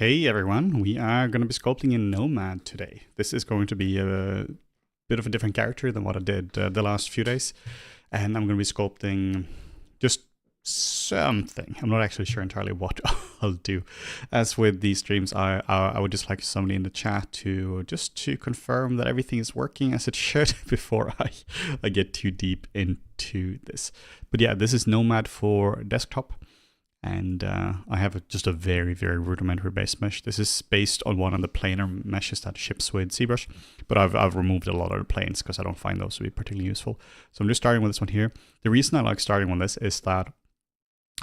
Hey everyone, we are going to be sculpting in Nomad today. This is going to be a bit of a different character than what I did the last few days. And I'm going to be sculpting just something. I'm not actually sure entirely what I'll do. As with these streams, I would just like somebody in the chat to confirm that everything is working as it should before I get too deep into this. But yeah, this is Nomad for desktop. And I have just a very, very rudimentary base mesh. This is based on one of the planar meshes that ships with ZBrush, but I've removed a lot of the planes because I don't find those to be particularly useful. So I'm just starting with this one here. The reason I like starting with this is that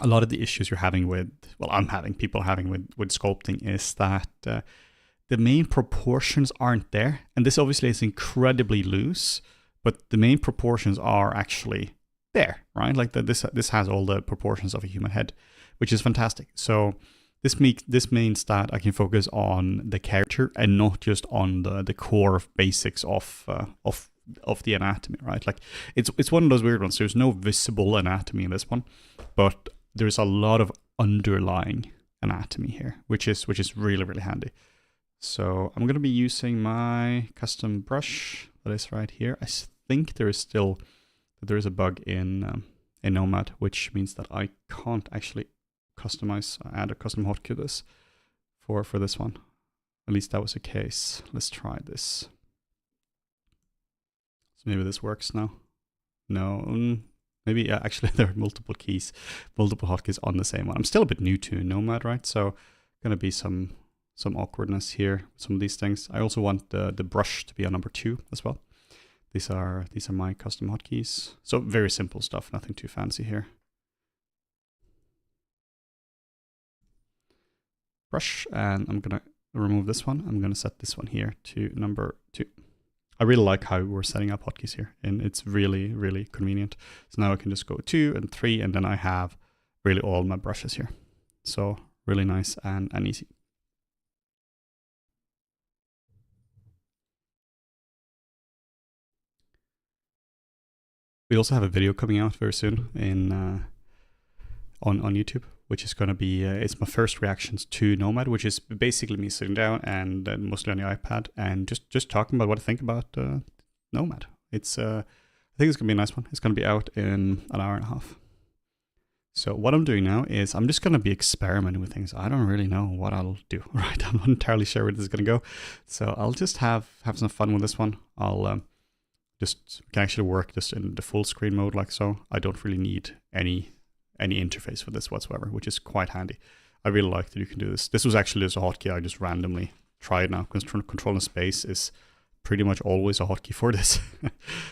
a lot of the issues you're having with, well, people having with sculpting is that the main proportions aren't there. And this obviously is incredibly loose, but the main proportions are actually there, right? Like this has all the proportions of a human head, which is fantastic. So this means that I can focus on the character and not just on the core basics of the anatomy, right? Like it's one of those weird ones. There's no visible anatomy in this one, but there's a lot of underlying anatomy here, which is really, really handy. So I'm going to be using my custom brush that is right here. I think there is a bug in Nomad, which means that I can't actually add a custom hotkey to this for this one. At least that was the case. Let's try this. So maybe this works now. No, maybe yeah, actually there are multiple hotkeys on the same one. I'm still a bit new to Nomad, right? So gonna be some awkwardness here with some of these things. I also want the brush to be on number 2 as well. These are my custom hotkeys. So very simple stuff, nothing too fancy here. Brush, and I'm gonna remove this one. I'm gonna set this one here to number 2. I really like how we're setting up hotkeys here, and it's really, really convenient. So now I can just go 2 and 3, and then I have really all my brushes here. So really nice and easy. We also have a video coming out very soon on YouTube, which is going to be, it's my first reactions to Nomad, which is basically me sitting down and mostly on the iPad and just talking about what I think about Nomad. It's, I think it's going to be a nice one. It's going to be out in an hour and a half. So what I'm doing now is I'm just going to be experimenting with things. I don't really know what I'll do, right? I'm not entirely sure where this is going to go. So I'll just have some fun with this one. I'll can actually work just in the full screen mode like so. I don't really need any interface for this whatsoever, which is quite handy. I really like that you can do this. This was actually just a hotkey I just randomly tried now, because controlling space is pretty much always a hotkey for this.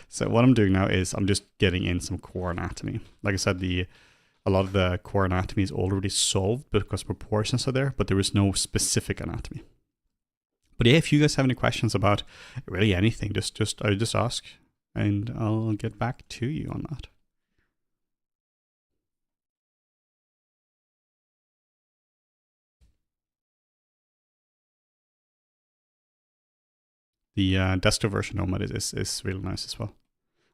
So what I'm doing now is I'm just getting in some core anatomy. Like I said, a lot of the core anatomy is already solved because proportions are there, but there is no specific anatomy. But yeah, if you guys have any questions about really anything, just ask, and I'll get back to you on that. The desktop version of Nomad is really nice as well.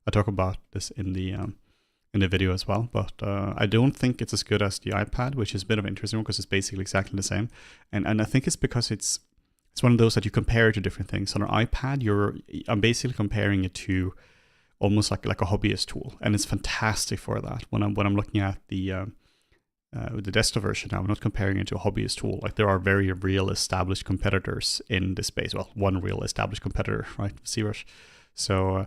I talk about this in the video as well, but I don't think it's as good as the iPad, which is a bit of an interesting one because it's basically exactly the same. And I think it's because it's one of those that you compare to different things. On an iPad, I'm basically comparing it to almost like a hobbyist tool, and it's fantastic for that. When I'm looking at the desktop version now, I'm not comparing it to a hobbyist tool. Like there are very real established competitors in this space. Well, one real established competitor, right? ZBrush. So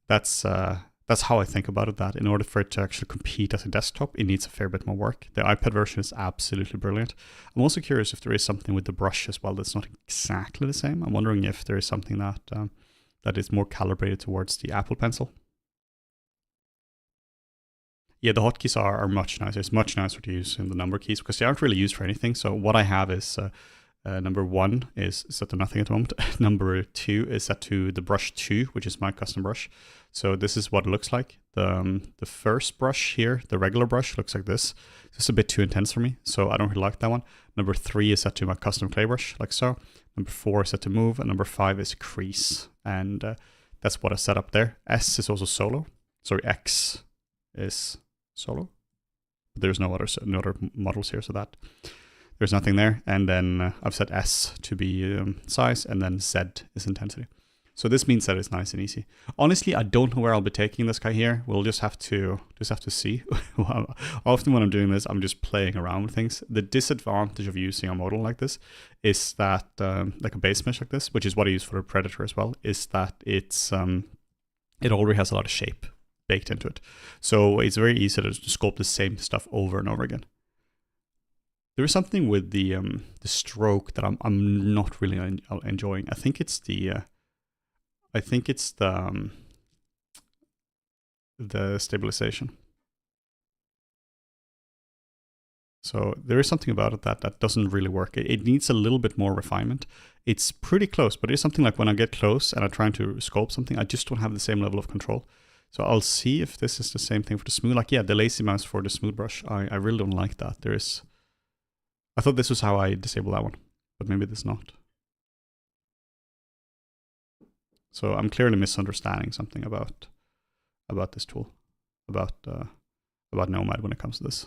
that's how I think about it, that in order for it to actually compete as a desktop, it needs a fair bit more work. The iPad version is absolutely brilliant. I'm also curious if there is something with the brush as well that's not exactly the same. I'm wondering if there is something that is more calibrated towards the Apple Pencil. Yeah, the hotkeys are much nicer. It's much nicer to use in the number keys because they aren't really used for anything. So what I have is number 1 is set to nothing at the moment. Number 2 is set to the brush 2, which is my custom brush. So this is what it looks like. The first brush here, the regular brush, looks like this. It's a bit too intense for me, so I don't really like that one. Number 3 is set to my custom clay brush, like so. Number 4 is set to move, and number 5 is crease. And that's what I set up there. S is also solo. Sorry, X is solo. But there's no other models here, so that there's nothing there. And then I've set S to be size, and then Z is intensity. So this means that it's nice and easy. Honestly, I don't know where I'll be taking this guy here. We'll just have to see. Often when I'm doing this, I'm just playing around with things. The disadvantage of using a model like this is that, like a base mesh like this, which is what I use for a Predator as well, is that it's it already has a lot of shape baked into it. So it's very easy to sculpt the same stuff over and over again. There is something with the stroke that I'm not really enjoying. I think it's the stabilization. So there is something about it that doesn't really work. It needs a little bit more refinement. It's pretty close, but it's something like when I get close and I'm trying to sculpt something, I just don't have the same level of control. So I'll see if this is the same thing for the smooth. Like, yeah, the lazy mouse for the smooth brush, I really don't like that. I thought this was how I disable that one, but maybe this not. So I'm clearly misunderstanding something about this tool, about Nomad when it comes to this.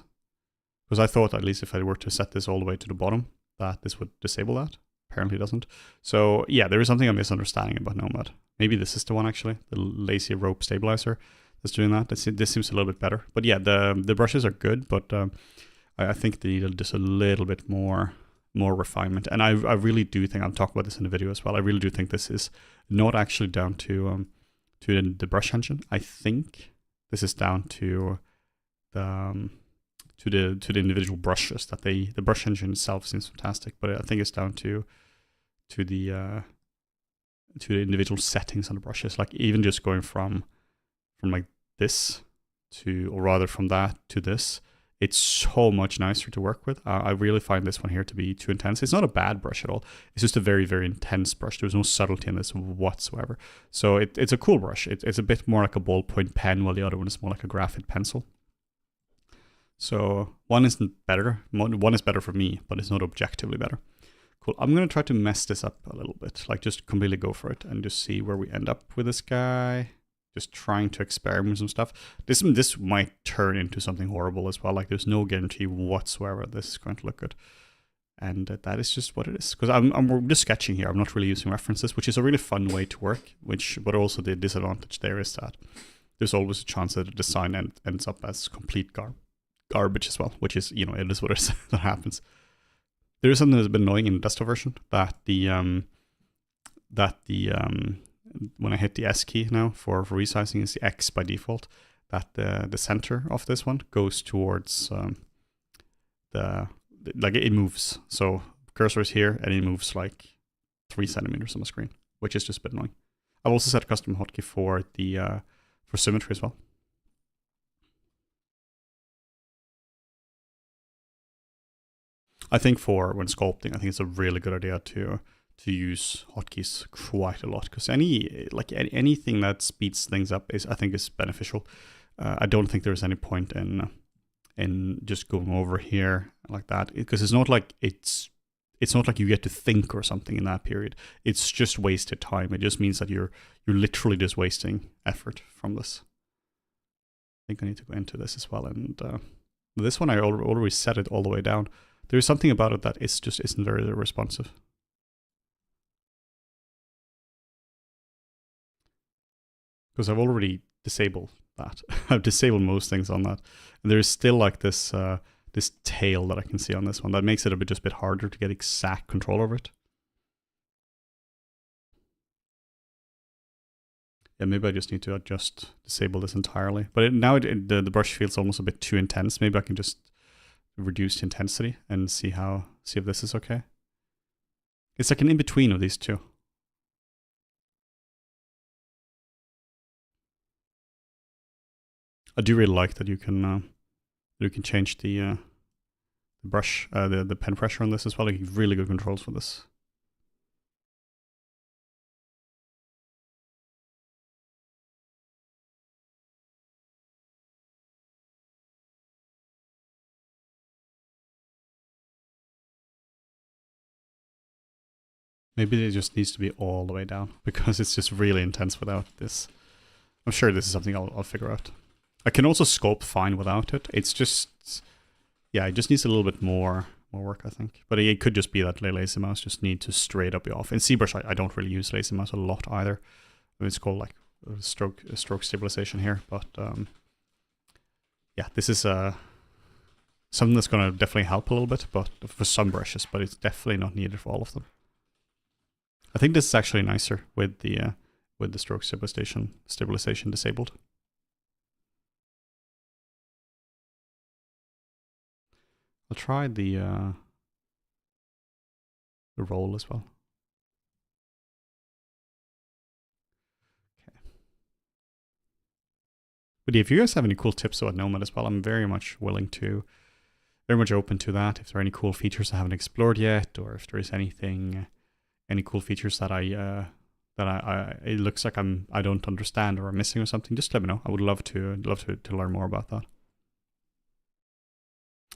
Because I thought, at least if I were to set this all the way to the bottom, that this would disable that. Apparently it doesn't. So yeah, there is something I'm misunderstanding about Nomad. Maybe this is the one actually, the lazy rope stabilizer that's doing that. This seems a little bit better. But yeah, the brushes are good, but I think they need just a little bit more refinement. And I really do think, I'm talking about this in the video as well, I really do think this is not actually down to the brush engine. I think this is down to the individual brushes that the brush engine itself seems fantastic, but I think it's down to the individual settings on the brushes. Like even just going from like this to, or rather from that to this, it's so much nicer to work with. I really find this one here to be too intense. It's not a bad brush at all. It's just a very, very intense brush. There's no subtlety in this whatsoever. So it's a cool brush. It's a bit more like a ballpoint pen, while the other one is more like a graphite pencil. So one isn't better. One is better for me, but it's not objectively better. Cool. I'm going to try to mess this up a little bit. Like just completely go for it and just see where we end up with this guy. Just trying to experiment with some stuff. This might turn into something horrible as well. Like there's no guarantee whatsoever this is going to look good. And that is just what it is. Because I'm just sketching here. I'm not really using references, which is a really fun way to work. But also the disadvantage there is that there's always a chance that the design ends up as complete garbage as well. Which is, you know, it is what it is that happens. There is something that's been annoying in the desktop version, that when I hit the S key now for resizing, is the X by default, that the center of this one goes towards like it moves. So cursor is here and it moves like 3 centimeters on the screen, which is just a bit annoying. I've also set a custom hotkey for the for symmetry as well. I think for when sculpting, I think it's a really good idea to use hotkeys quite a lot, because anything that speeds things up I think is beneficial. I don't think there's any point in just going over here like that, because it's not like you get to think or something in that period. It's just wasted time. It just means that you're literally just wasting effort from this. I think I need to go into this as well, and this one I already set it all the way down. There's something about it that just isn't very responsive. Because I've already disabled that. I've disabled most things on that. And there's still like this this tail that I can see on this one that makes it just a bit harder to get exact control over it. Yeah, maybe I just need to disable this entirely. But now the brush feels almost a bit too intense. Maybe I can just reduce the intensity and see if this is okay. It's like an in-between of these two. I do really like that you can change the brush, the pen pressure on this as well. You have really good controls for this. Maybe it just needs to be all the way down, because it's just really intense without this. I'm sure this is something I'll figure out. I can also sculpt fine without it. It's just, yeah, it just needs a little bit more more work, I think. But it could just be that lazy mouse just need to straight up be off. In ZBrush, I don't really use lazy mouse a lot either. It's called like stroke stabilization here, but yeah, this is something that's going to definitely help a little bit, but for some brushes, but it's definitely not needed for all of them. I think this is actually nicer with the stroke stabilization disabled. I'll try the roll as well. Okay. But if you guys have any cool tips about Nomad as well, I'm very much willing to, very much open to that. If there are any cool features I haven't explored yet, or if there is anything, any cool features that I it looks like I don't understand or I'm missing or something, just let me know. I would love to learn more about that.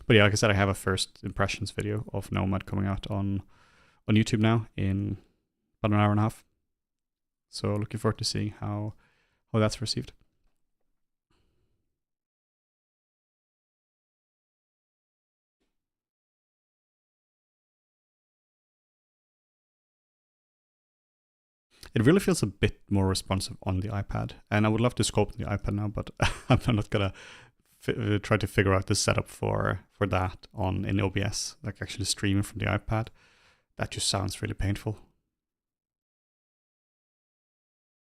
But yeah, like I said, I have a first impressions video of Nomad coming out on YouTube now in about an hour and a half. So looking forward to seeing how that's received. It really feels a bit more responsive on the iPad, and I would love to sculpt on the iPad now, but I'm not gonna try to figure out the setup for that in OBS, like actually streaming from the iPad. That just sounds really painful.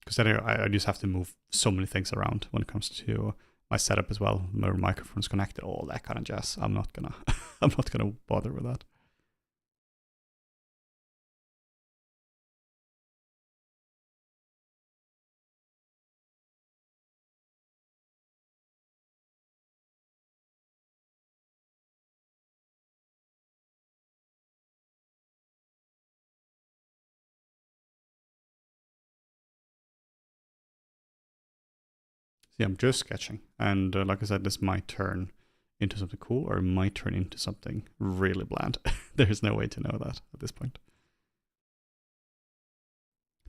Because then I just have to move so many things around when it comes to my setup as well. My microphone's connected, all that kind of jazz. I'm not gonna I'm not gonna bother with that. See, I'm just sketching, and like I said, this might turn into something cool, or it might turn into something really bland. There's no way to know that at this point.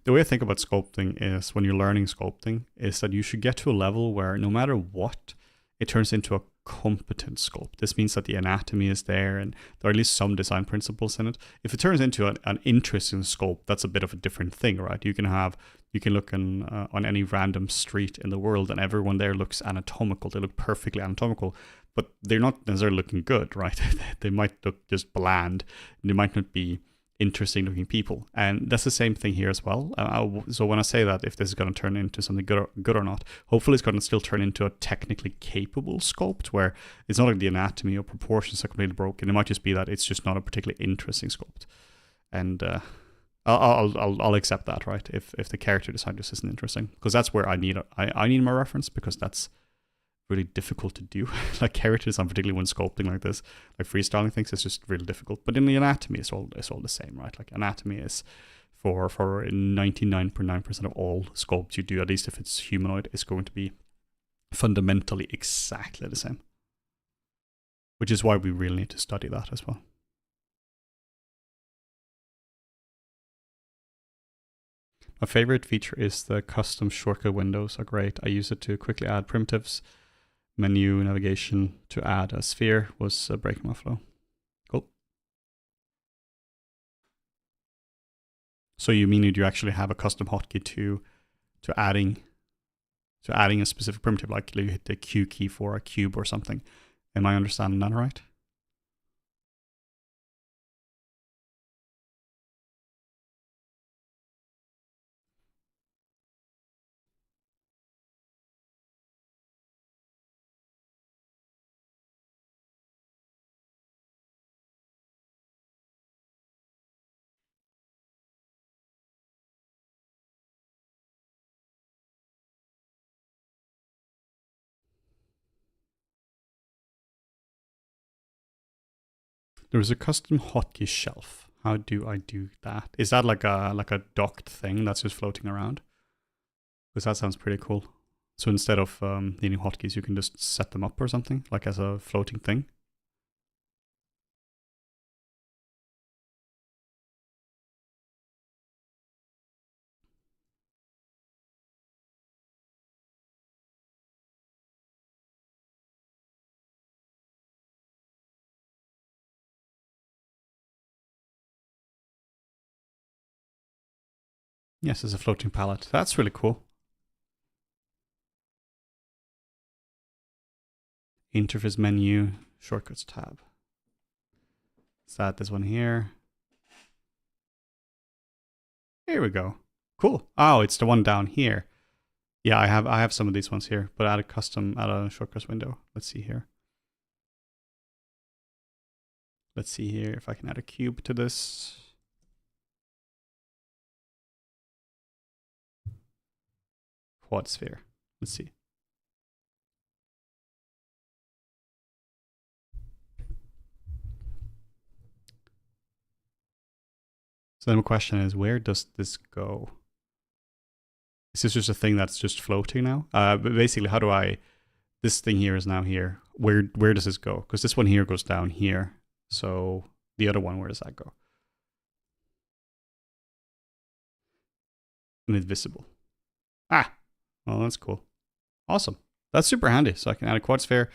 The way I think about sculpting is, when you're learning sculpting, is that you should get to a level where no matter what, it turns into a competent sculpt. This means that the anatomy is there and there are at least some design principles in it. If it turns into an interesting sculpt, that's a bit of a different thing, right? You can look on any random street in the world and everyone there looks anatomical. They look perfectly anatomical, but they're not necessarily looking good, right? They might look just bland. They might not be interesting looking people, and that's the same thing here as well. So when I say that if this is going to turn into something good or not, hopefully it's going to still turn into a technically capable sculpt where it's not like the anatomy or proportions are completely broken. It might just be that it's just not a particularly interesting sculpt, and I'll accept that, right? If the character design just isn't interesting, because that's where I need my reference, because that's really difficult to do. Like characters, and particularly when sculpting like this, like freestyling things, it's just really difficult. But in the anatomy, it's all the same, right? Like anatomy is for 99.9% of all sculpts you do, at least if it's humanoid, is going to be fundamentally exactly the same. Which is why we really need to study that as well. My favorite feature is the custom shortcut windows are great. I use it to quickly add primitives. Menu navigation to add a sphere was breaking my flow. Cool. So you mean you actually have a custom hotkey to adding a specific primitive, like you hit the Q key for a cube or something. Am I understanding that right? There's a custom hotkey shelf. How do I do that? Is that like a docked thing that's just floating around? Because that sounds pretty cool. So instead of needing hotkeys, you can just set them up or something, like as a floating thing. Yes, it's a floating palette. That's really cool. Interface menu, shortcuts tab. Is that this one here? Here we go. Cool. Oh, it's the one down here. Yeah, I have some of these ones here, but add a shortcuts window. Let's see here. Let's see here if I can add a cube to this. Quad sphere. Let's see. So then the question is, where does this go? Is this just a thing that's just floating now? But basically, how do I... This thing here is now here. Where does this go? Because this one here goes down here. So the other one, where does that go? And it's visible. Ah, well, that's cool. Awesome. That's super handy. So I can add a quad sphere,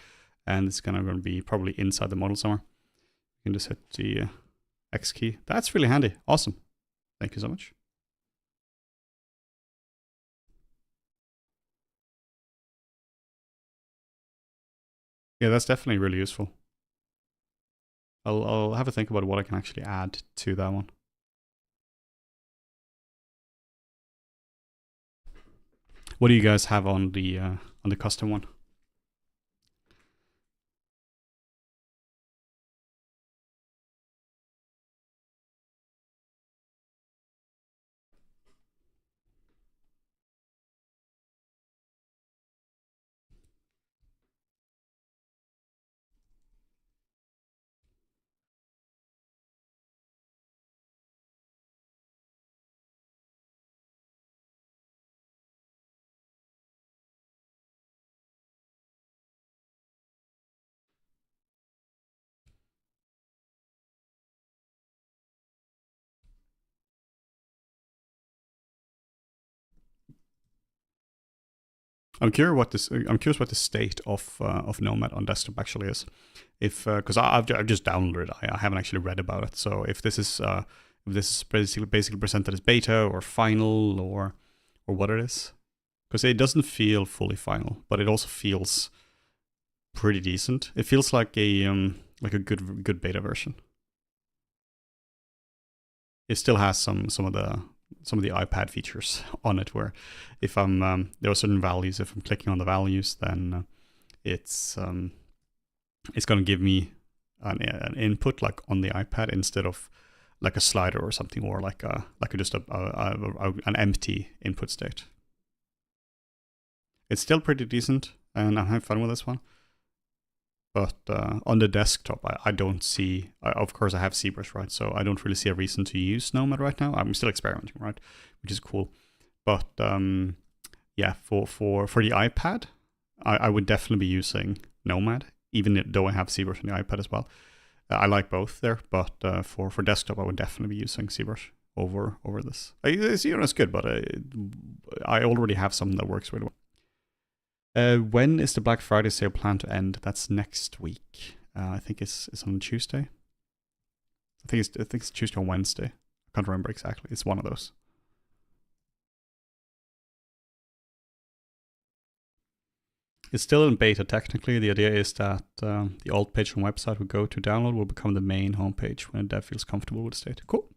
and it's going to be probably inside the model somewhere. You can just hit the X key. That's really handy. Awesome. Thank you so much. Yeah, that's definitely really useful. I'll have a think about what I can actually add to that one. What do you guys have on the custom one? I'm curious what the state of Nomad on desktop actually is. If because I've just downloaded it, I haven't actually read about it. So if this is basically presented as beta or final or what it is, because it doesn't feel fully final, but it also feels pretty decent. It feels like a good beta version. It still has some of the iPad features on it, where if I'm there are certain values, if I'm clicking on the values, then it's going to give me an input like on the iPad instead of like a slider or something, or like just an empty input state. It's still pretty decent, and I'm having fun with this one. But on the desktop, I don't see. Of course, I have ZBrush, right? So I don't really see a reason to use Nomad right now. I'm still experimenting, right? Which is cool. But yeah, for the iPad, I would definitely be using Nomad, even though I have ZBrush on the iPad as well. I like both there, but for desktop, I would definitely be using ZBrush over this. It's good, but I already have something that works really well. When is the Black Friday sale planned to end? That's next week. I think it's on Tuesday. I think it's Tuesday or Wednesday. I can't remember exactly. It's one of those. It's still in beta technically. The idea is that the alt page from website we go to download will become the main homepage when a dev feels comfortable with the state. Cool.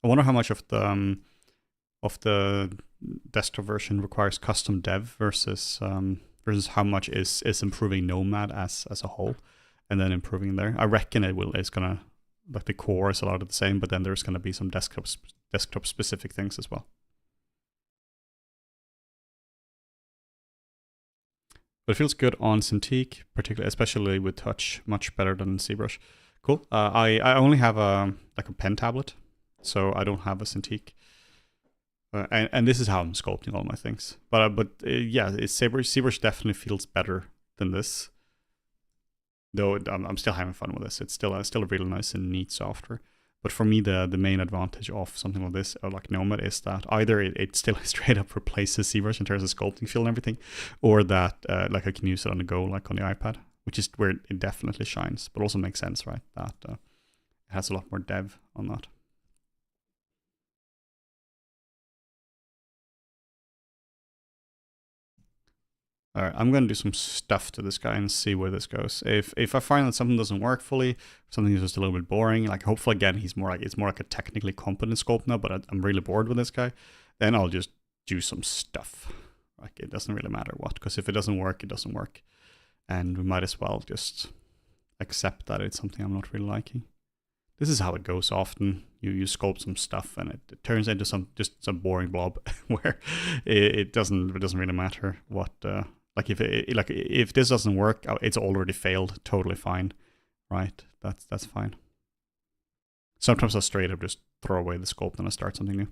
I wonder how much of the desktop version requires custom dev versus how much is improving Nomad as a whole, and then improving there. I reckon it's gonna, like, the core is a lot of the same, but then there's gonna be some desktop specific things as well. But it feels good on Cintiq, particularly, especially with touch, much better than ZBrush. Cool. I only have a pen tablet, so I don't have a Cintiq. And this is how I'm sculpting all my things. But yeah, ZBrush definitely feels better than this. Though I'm still having fun with this. It's still a really nice and neat software. But for me, the main advantage of something like this, or like Nomad, is that either it still straight up replaces ZBrush in terms of sculpting feel and everything, or that like I can use it on the go, like on the iPad, which is where it definitely shines. But also makes sense, right? That it has a lot more dev on that. All right, I'm gonna do some stuff to this guy and see where this goes. If I find that something doesn't work fully, something is just a little bit boring, like hopefully again it's more like a technically competent sculpt now, but I'm really bored with this guy, then I'll just do some stuff. Like it doesn't really matter what, because if it doesn't work, it doesn't work, and we might as well just accept that it's something I'm not really liking. This is how it goes often. You sculpt some stuff and it turns into some boring blob where it doesn't really matter what like if this doesn't work, it's already failed. Totally fine, right? That's fine. Sometimes I straight up just throw away the sculpt and I start something new.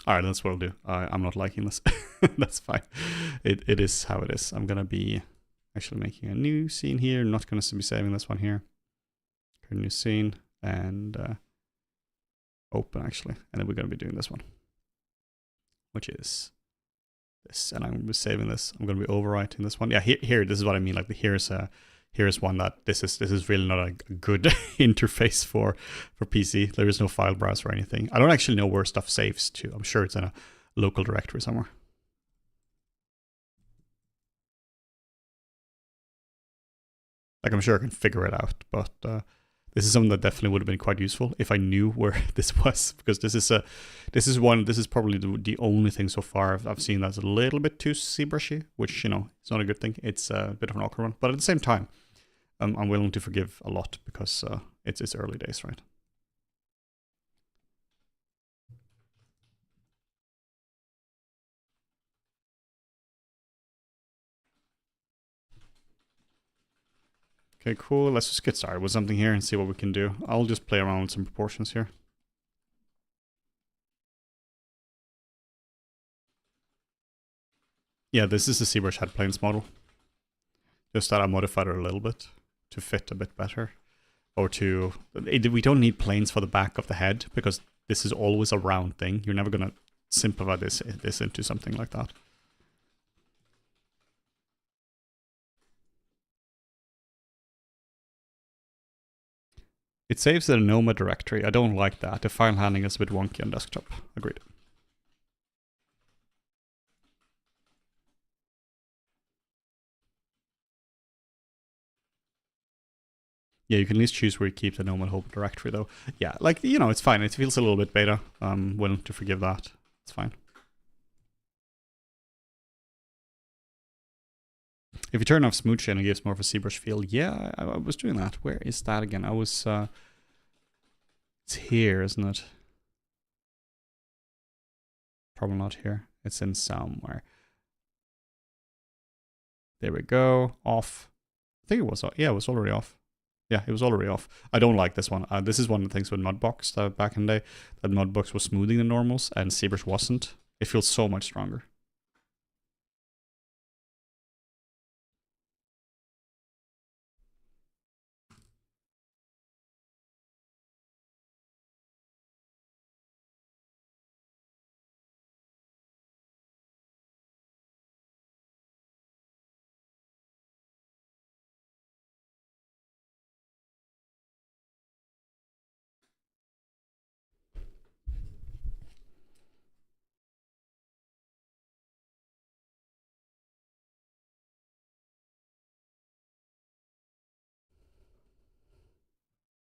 All right, that's what I'll do. I'm not liking this. That's fine. It is how it is. I'm going to be actually making a new scene here. I'm not going to be saving this one here. Create a new scene and open actually. And then we're going to be doing this one, which is this. And I'm going to be saving this. I'm going to be overwriting this one. Yeah, here this is what I mean. Like here's one that this is really not a good interface for PC. There is no file browser or anything. I don't actually know where stuff saves to. I'm sure it's in a local directory somewhere. Like I'm sure I can figure it out, but this is something that definitely would have been quite useful if I knew where this was, because this is probably the only thing so far I've seen that's a little bit too ZBrushy, which, you know, it's not a good thing. It's a bit of an awkward one, but at the same time, I'm willing to forgive a lot because it's early days, right? Okay, cool. Let's just get started with something here and see what we can do. I'll just play around with some proportions here. Yeah, this is the ZBrush head planes model. Just that I modified it a little bit to fit a bit better. Or to... We don't need planes for the back of the head because this is always a round thing. You're never going to simplify this into something like that. It saves in a Nomad directory. I don't like that. The file handling is a bit wonky on desktop. Agreed. Yeah, you can at least choose where you keep the Nomad home directory though. Yeah, like, you know, it's fine. It feels a little bit beta. I'm willing to forgive that. It's fine. If you turn off smooth chain, it gives more of a ZBrush feel. Yeah, I was doing that. Where is that again? I was... it's here, isn't it? Probably not here. It's in somewhere. There we go. Off. I think it was... Yeah, it was already off. Yeah, it was already off. I don't like this one. This is one of the things with Mudbox that back in the day. That Mudbox was smoothing the normals and ZBrush wasn't. It feels so much stronger.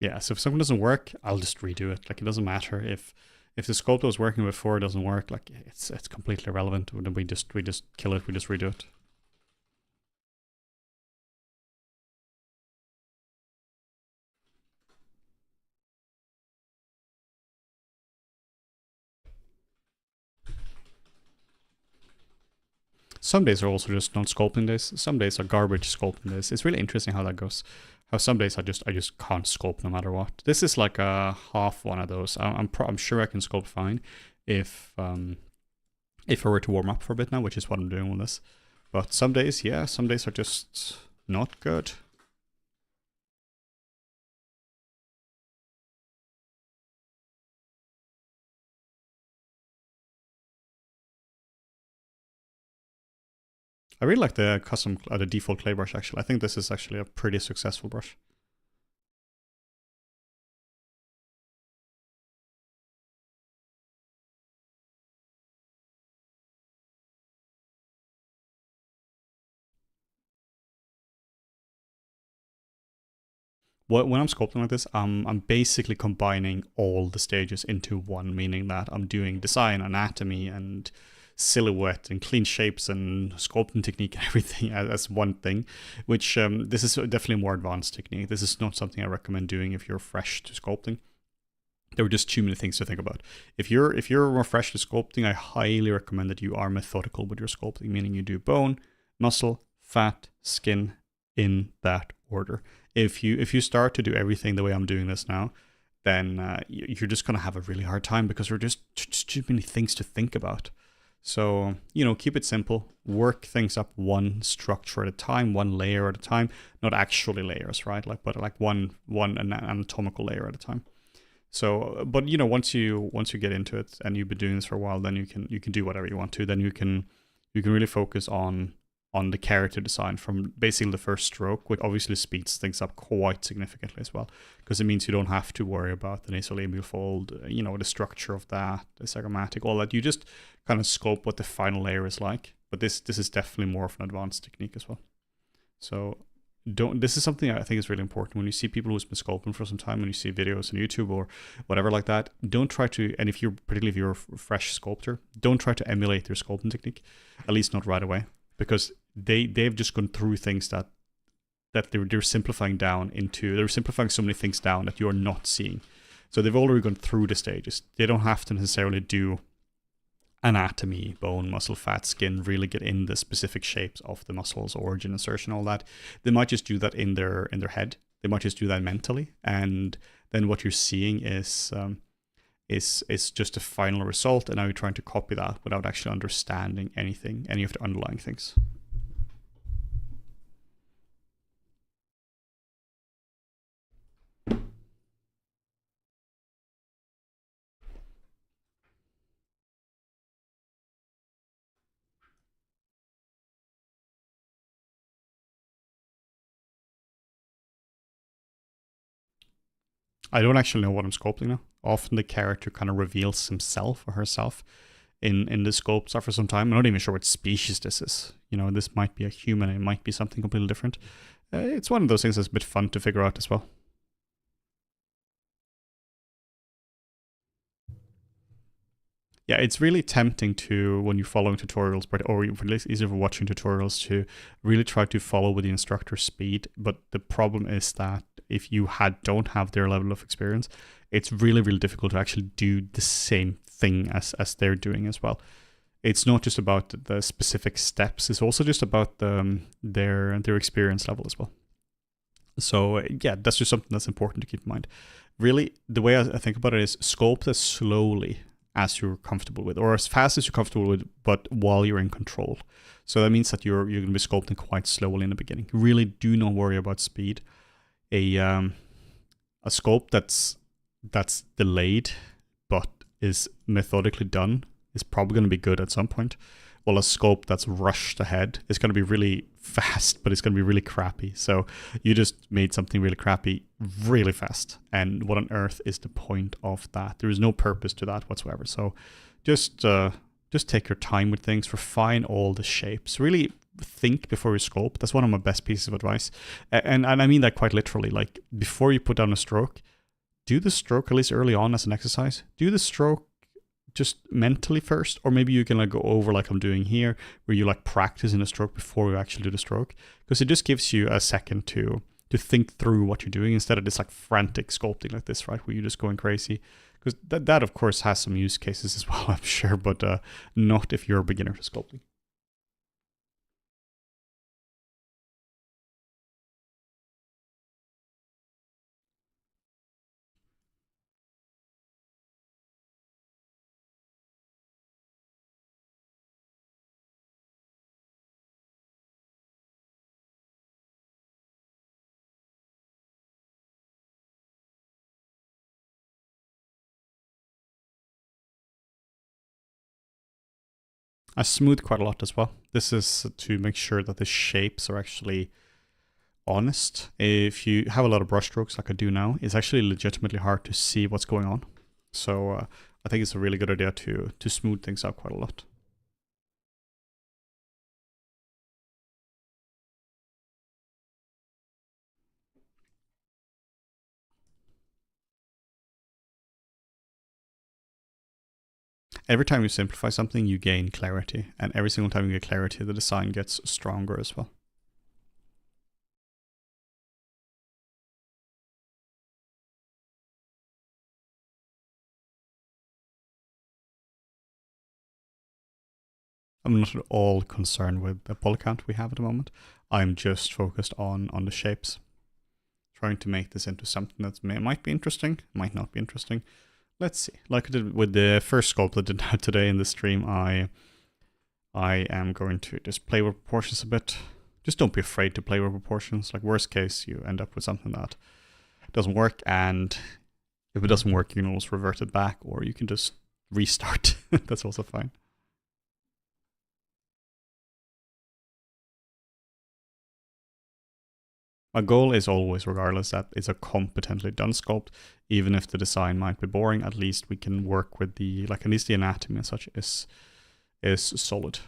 Yeah, so if something doesn't work, I'll just redo it. Like, it doesn't matter if the sculpt I was working before doesn't work. Like, it's completely irrelevant. We just kill it. We just redo it. Some days are also just not sculpting days. Some days are garbage sculpting days. It's really interesting how that goes. How some days I just can't sculpt no matter what. This is like a half one of those. I'm sure I can sculpt fine if I were to warm up for a bit now, which is what I'm doing with this. But some days, yeah, some days are just not good. I really like the the default clay brush actually. I think this is actually a pretty successful brush. when I'm sculpting like this, I'm basically combining all the stages into one, meaning that I'm doing design, anatomy, and silhouette, and clean shapes, and sculpting technique, and everything as one thing, which this is definitely a more advanced technique. This is not something I recommend doing if you're fresh to sculpting. There were just too many things to think about. If you're more fresh to sculpting, I highly recommend that you are methodical with your sculpting, meaning you do bone, muscle, fat, skin in that order. If you start to do everything the way I'm doing this now, then you're just gonna have a really hard time because there are just too many things to think about. So, keep it simple, work things up one structure at a time, one layer at a time, not actually layers, right? But like one anatomical layer at a time. So, but once you get into it and you've been doing this for a while, then you can do whatever you want to. Then you can really focus on the character design from basically the first stroke, which obviously speeds things up quite significantly as well, because it means you don't have to worry about the nasolabial fold, the structure of that, the zygomatic, all that. You just kind of sculpt what the final layer is like. But this is definitely more of an advanced technique as well. So this is something I think is really important. When you see people who's been sculpting for some time, when you see videos on YouTube or whatever like that, don't try to, and particularly if you're a fresh sculptor, don't try to emulate their sculpting technique, at least not right away, because they've just gone through things that they're simplifying down into, they're simplifying so many things down that you're not seeing. So they've already gone through the stages. They don't have to necessarily do anatomy, bone, muscle, fat, skin, really get in the specific shapes of the muscles, origin, insertion, all that. They might just do that in their head. They might just do that mentally, and then what you're seeing is just a final result, and now you're trying to copy that without actually understanding anything, any of the underlying things. I don't actually know what I'm sculpting now. Often the character kind of reveals himself or herself in the sculpts after some time. I'm not even sure what species this is. This might be a human, it might be something completely different. It's one of those things that's a bit fun to figure out as well. Yeah, it's really tempting to, when you're following tutorials, or it's easier for watching tutorials, to really try to follow with the instructor's speed. But the problem is that if you don't have their level of experience, it's really, really difficult to actually do the same thing as they're doing as well. It's not just about the specific steps, it's also just about their experience level as well. So yeah, that's just something that's important to keep in mind. Really, the way I think about it is sculpt as slowly as you're comfortable with, or as fast as you're comfortable with, but while you're in control. So that means that you're going to be sculpting quite slowly in the beginning. Really do not worry about speed. A sculpt that's delayed but is methodically done is probably going to be good at some point. Well, a sculpt that's rushed ahead is going to be really fast, but it's going to be really crappy. So you just made something really crappy really fast. And what on earth is the point of that? There is no purpose to that whatsoever. So just take your time with things, refine all the shapes. Really think before you sculpt. That's one of my best pieces of advice. And I mean that quite literally. Like, before you put down a stroke, do the stroke, at least early on as an exercise. Do the stroke just mentally first, or maybe you can like go over like I'm doing here, where you like practice in a stroke before you actually do the stroke, because it just gives you a second to think through what you're doing instead of this like frantic sculpting like this, right, where you're just going crazy. Because that of course has some use cases as well, I'm sure, but not if you're a beginner to sculpting. I smooth quite a lot as well. This is to make sure that the shapes are actually honest. If you have a lot of brush strokes like I do now, it's actually legitimately hard to see what's going on. So I think it's a really good idea to smooth things out quite a lot. every time you simplify something, you gain clarity. And every single time you get clarity, the design gets stronger as well. I'm not at all concerned with the poly count we have at the moment. I'm just focused on the shapes. Trying to make this into something that might be interesting, might not be interesting. Let's see. Like I did with the first sculpt I did today in the stream, I am going to just play with proportions a bit. Just don't be afraid to play with proportions. Like worst case, you end up with something that doesn't work, and if it doesn't work, you can always revert it back, or you can just restart. That's also fine. My goal is always, regardless, that it's a competently done sculpt. Even if the design might be boring, at least we can work with the, like at least the anatomy and such is solid.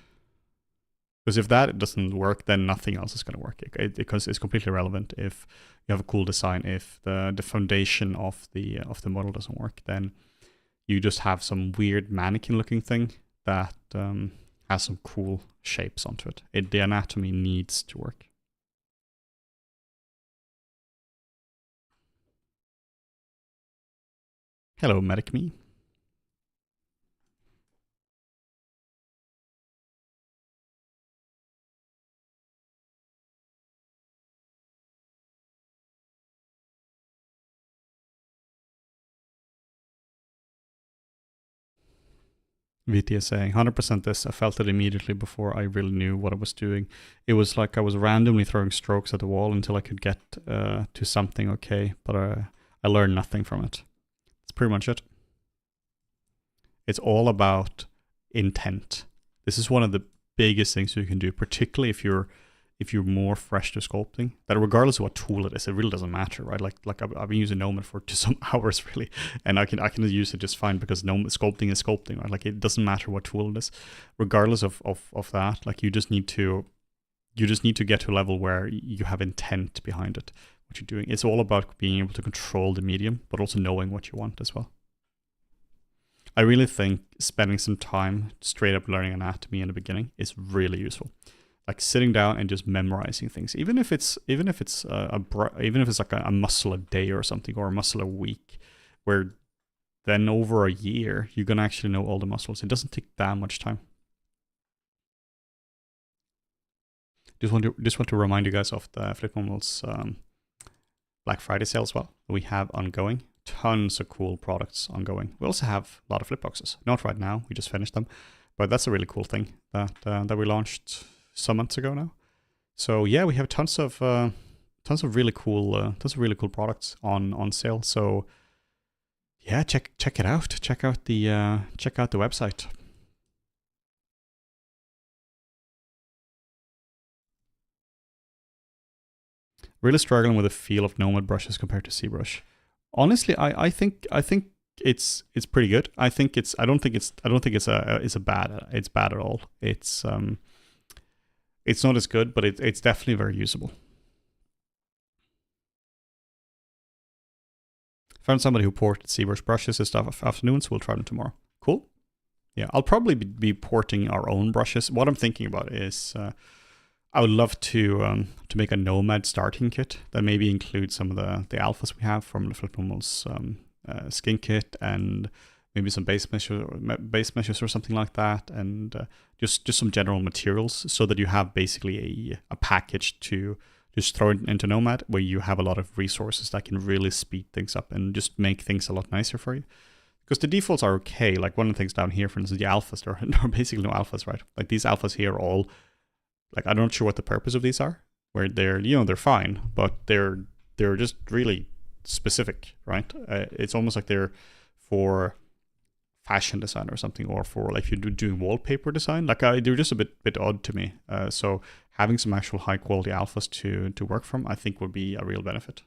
Because if that doesn't work, then nothing else is going to work. Because it's completely irrelevant if you have a cool design. If the foundation of the model doesn't work, then you just have some weird mannequin-looking thing that has some cool shapes onto it. The anatomy needs to work. Hello, Medic Me. VT is saying 100% this. I felt it immediately before I really knew what I was doing. It was like I was randomly throwing strokes at the wall until I could get to something okay, but I learned nothing from it. That's pretty much it. It's all about intent. This is one of the biggest things you can do, particularly if you're more fresh to sculpting, that regardless of what tool it is, it really doesn't matter, right? Like I've been using Nomad for just some hours really, and I can use it just fine because sculpting is sculpting, right? Like it doesn't matter what tool it is, regardless of that. Like you just need to get to a level where you have intent behind it, what you're doing. It's all about being able to control the medium, but also knowing what you want as well. I really think spending some time straight up learning anatomy in the beginning is really useful. Like sitting down and just memorizing things, even if it's like a muscle a day or something, or a muscle a week, where then over a year you're gonna actually know all the muscles. It doesn't take that much time. Just want to remind you guys of the FlipNormal's Black Friday sale as well. We have ongoing. Tons of cool products ongoing. We also have a lot of flip boxes. Not right now, we just finished them, but that's a really cool thing that we launched some months ago now. So yeah, we have tons of really cool products on sale. So yeah, check it out. Check out the website. Really struggling with the feel of Nomad brushes compared to ZBrush. Honestly, I think it's pretty good. I don't think it's bad at all. It's not as good, but it's definitely very usable. Found somebody who ported ZBrush brushes this afternoon, so we'll try them tomorrow. Cool. Yeah, I'll probably be porting our own brushes. What I'm thinking about is I would love to make a Nomad starting kit that maybe includes some of the alphas we have from the FlipNormal's skin kit, and maybe some base meshes or something like that, and just some general materials, so that you have basically a package to just throw it into Nomad, where you have a lot of resources that can really speed things up and just make things a lot nicer for you. Because the defaults are okay. Like one of the things down here, for instance, the alphas, there are basically no alphas, right? Like these alphas here are all, like, I'm not sure what the purpose of these are, where they're fine, but they're just really specific, right? It's almost like they're for fashion design or something, or for like if you're doing wallpaper design. Like they're just a bit odd to me. So having some actual high quality alphas to work from, I think would be a real benefit.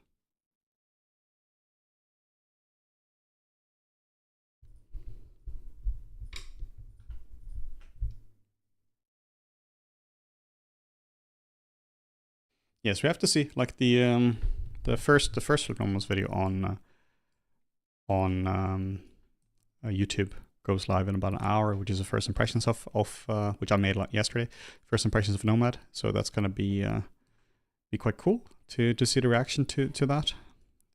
Yes, we have to see, like the first FlipNormal's video on YouTube goes live in about an hour, which is the first impressions of which I made yesterday. First impressions of Nomad. So that's gonna be quite cool to see the reaction to that.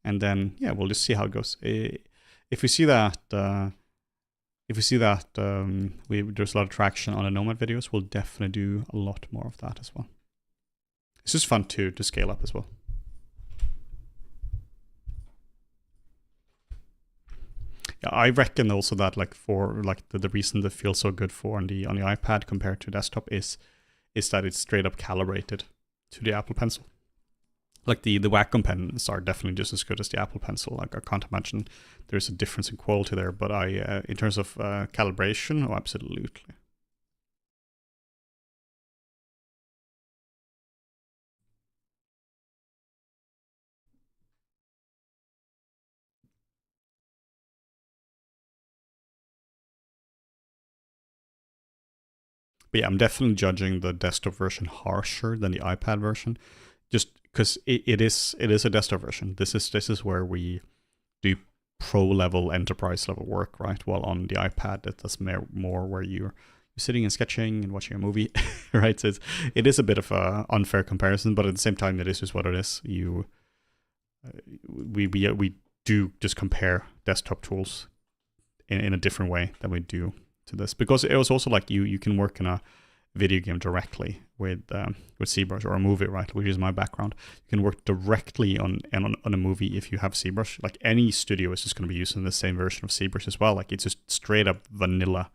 And then yeah, we'll just see how it goes. If we see that there's a lot of traction on the Nomad videos, we'll definitely do a lot more of that as well. It's just fun to scale up as well. Yeah, I reckon also that like for like the reason that feels so good for on the iPad compared to desktop is that it's straight up calibrated to the Apple Pencil. Like the Wacom pens are definitely just as good as the Apple Pencil. Like I can't imagine there's a difference in quality there, but in terms of calibration, oh, absolutely. But yeah, I'm definitely judging the desktop version harsher than the iPad version, just because it is a desktop version. This is where we do pro level, enterprise level work, right? While on the iPad, that's more where you're sitting and sketching and watching a movie, right? So it is a bit of a unfair comparison, but at the same time, it is just what it is. We do just compare desktop tools in a different way than we do to this, because it was also like you can work in a video game directly with ZBrush, or a movie, right, which is my background. You can work directly on a movie if you have ZBrush. Like any studio is just going to be using the same version of ZBrush as well. Like it's just straight up vanilla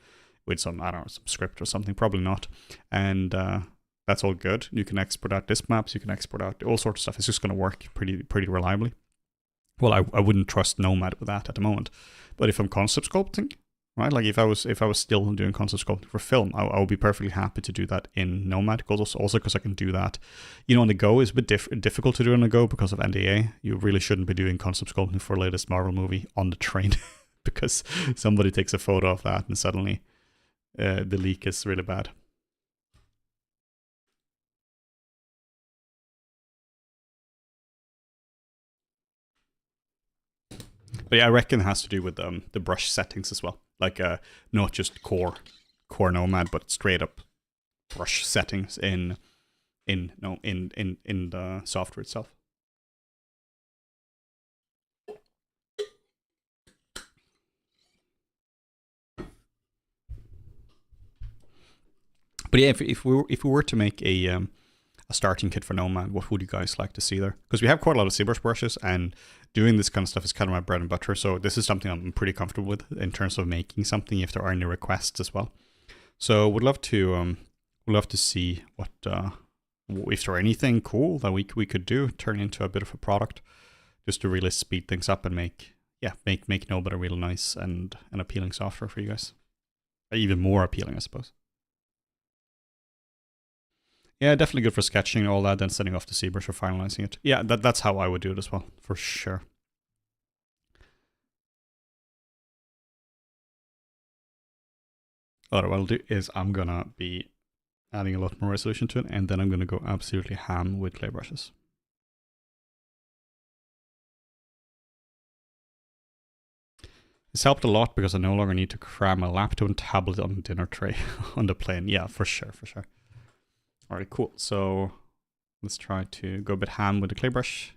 with some, I don't know, some script or something, probably not. And that's all good. You can export out disk maps, you can export out all sorts of stuff. It's just going to work pretty reliably. Well, I wouldn't trust Nomad with that at the moment. But if I'm concept sculpting, right? Like if I was still doing concept sculpting for film, I would be perfectly happy to do that in Nomad. Also because I can do that, on the go is a bit difficult to do on the go because of NDA. You really shouldn't be doing concept sculpting for the latest Marvel movie on the train because somebody takes a photo of that and suddenly the leak is really bad. But yeah, I reckon it has to do with the brush settings as well. Like not just core Nomad, but straight up brush settings in the software itself. But yeah, if we were to make a starting kit for Nomad, what would you guys like to see there? Because we have quite a lot of ZBrush brushes, and doing this kind of stuff is kind of my bread and butter. So this is something I'm pretty comfortable with in terms of making something. If there are any requests as well, so would love to see what if there are anything cool that we could do, turn into a bit of a product, just to really speed things up and make Nomad a real nice and an appealing software for you guys, even more appealing, I suppose. Yeah, definitely good for sketching and all that, then sending off to ZBrush for finalizing it. Yeah, that's how I would do it as well, for sure. What I'll do is I'm gonna be adding a lot more resolution to it, and then I'm gonna go absolutely ham with clay brushes. This helped a lot because I no longer need to cram a laptop and tablet on the dinner tray on the plane. Yeah, for sure. All right, cool. So let's try to go a bit ham with the clay brush.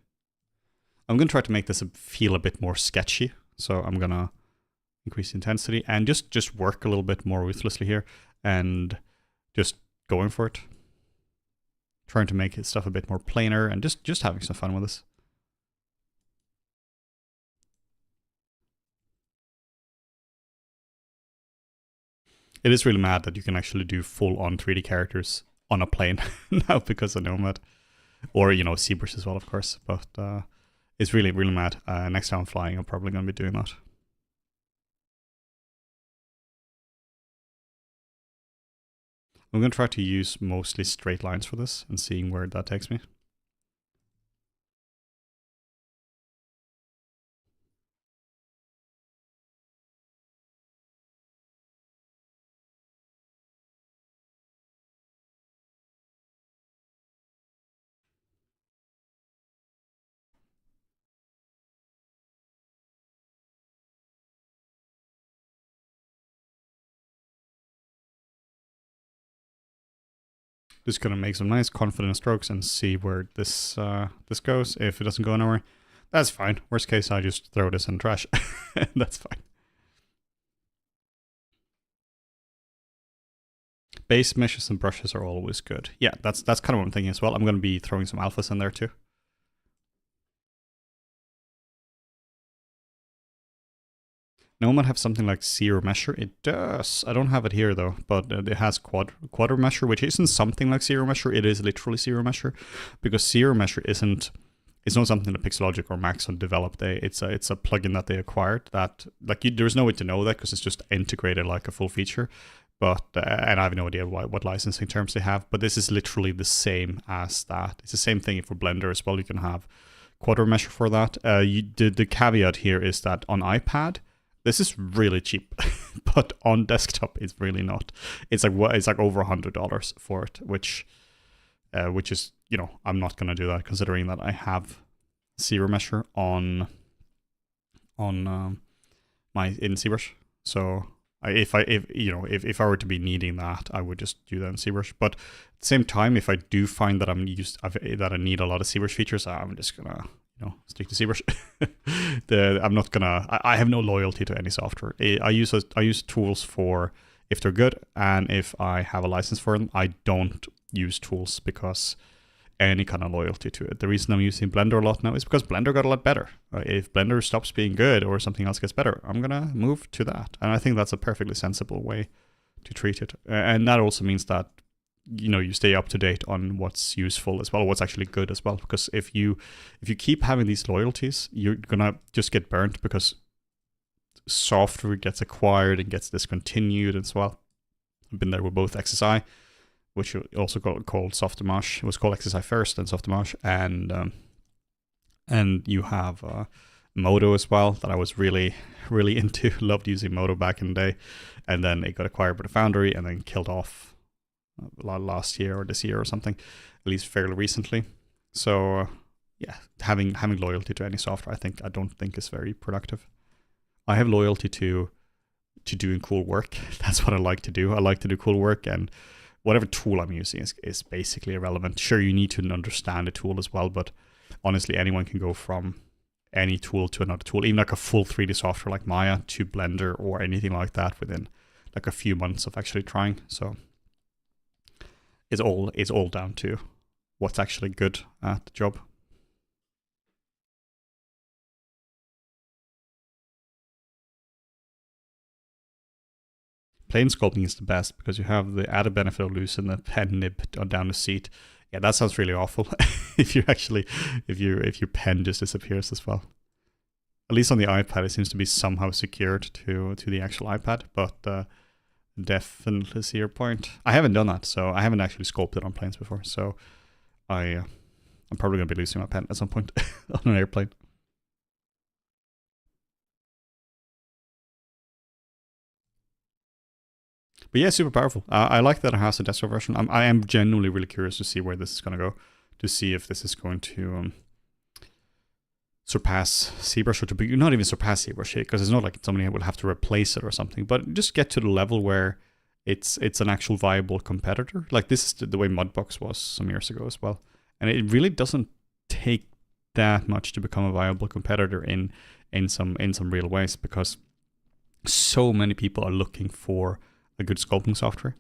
I'm going to try to make this feel a bit more sketchy. So I'm going to increase the intensity and just work a little bit more ruthlessly here and just going for it. Trying to make stuff a bit more plainer and just having some fun with this. It is really mad that you can actually do full-on 3D characters on a plane now because of Nomad. Or, ZBrush as well, of course. But it's really mad. Next time I'm flying, I'm probably going to be doing that. I'm going to try to use mostly straight lines for this and seeing where that takes me. Just gonna make some nice confident strokes and see where this this goes. If it doesn't go anywhere, that's fine. Worst case, I just throw this in the trash. That's fine. Base meshes and brushes are always good. Yeah, that's kind of what I'm thinking as well. I'm gonna be throwing some alphas in there too. Nomad have something like zero measure? It does. I don't have it here though, but it has quarter measure, which isn't something like zero measure. It is literally zero measure, because zero measure isn't. It's not something that Pixologic or Maxon developed. It's a plugin that they acquired. That there's no way to know that because it's just integrated like a full feature. But and I have no idea what licensing terms they have. But this is literally the same as that. It's the same thing for Blender as well. You can have quarter measure for that. The caveat here is that on iPad, this is really cheap, but on desktop it's really not. It's like over $100 for it, which is, you know, I'm not gonna do that considering that I have zero measure on my in ZBrush. So if I were to be needing that, I would just do that in ZBrush. But at the same time, if I do find that that I need a lot of ZBrush features, I'm just gonna, you know, stick to ZBrush. I'm not gonna. I have no loyalty to any software. I use tools for if they're good, and if I have a license for them, I don't use tools because any kind of loyalty to it. The reason I'm using Blender a lot now is because Blender got a lot better. If Blender stops being good or something else gets better, I'm gonna move to that, and I think that's a perfectly sensible way to treat it. And that also means that, you know, you stay up to date on what's useful as well, what's actually good as well. Because if you keep having these loyalties, you're gonna just get burnt because software gets acquired and gets discontinued as well. I've been there with both XSI, which also called Softimage. It was called XSI first and Softimage, and you have Modo as well that I was really into. Loved using Modo back in the day, and then it got acquired by the Foundry and then killed off last year or this year or something, at least fairly recently. So yeah, having loyalty to any software, I don't think is very productive. I have loyalty to doing cool work. That's what I like to do. I like to do cool work, and whatever tool I'm using is basically irrelevant. Sure, you need to understand the tool as well, but honestly, anyone can go from any tool to another tool, even like a full 3D software like Maya to Blender or anything like that within like a few months of actually trying. So it's all down to what's actually good at the job. Plane sculpting is the best because you have the added benefit of losing the pen nib down the seat. Yeah, that sounds really awful. if your pen just disappears as well. At least on the iPad, it seems to be somehow secured to the actual iPad, but definitely see your point. I haven't done that, so I haven't actually sculpted on planes before, so I'm probably going to be losing my pen at some point on an airplane. But yeah, super powerful. I like that it has a desktop version. I am genuinely really curious to see where this is going to go, to see if this is going to surpass ZBrush, or to not even surpass ZBrush, because it's not like somebody will have to replace it or something, but just get to the level where it's an actual viable competitor. Like this is the way Mudbox was some years ago as well, and it really doesn't take that much to become a viable competitor in some real ways, because so many people are looking for a good sculpting software,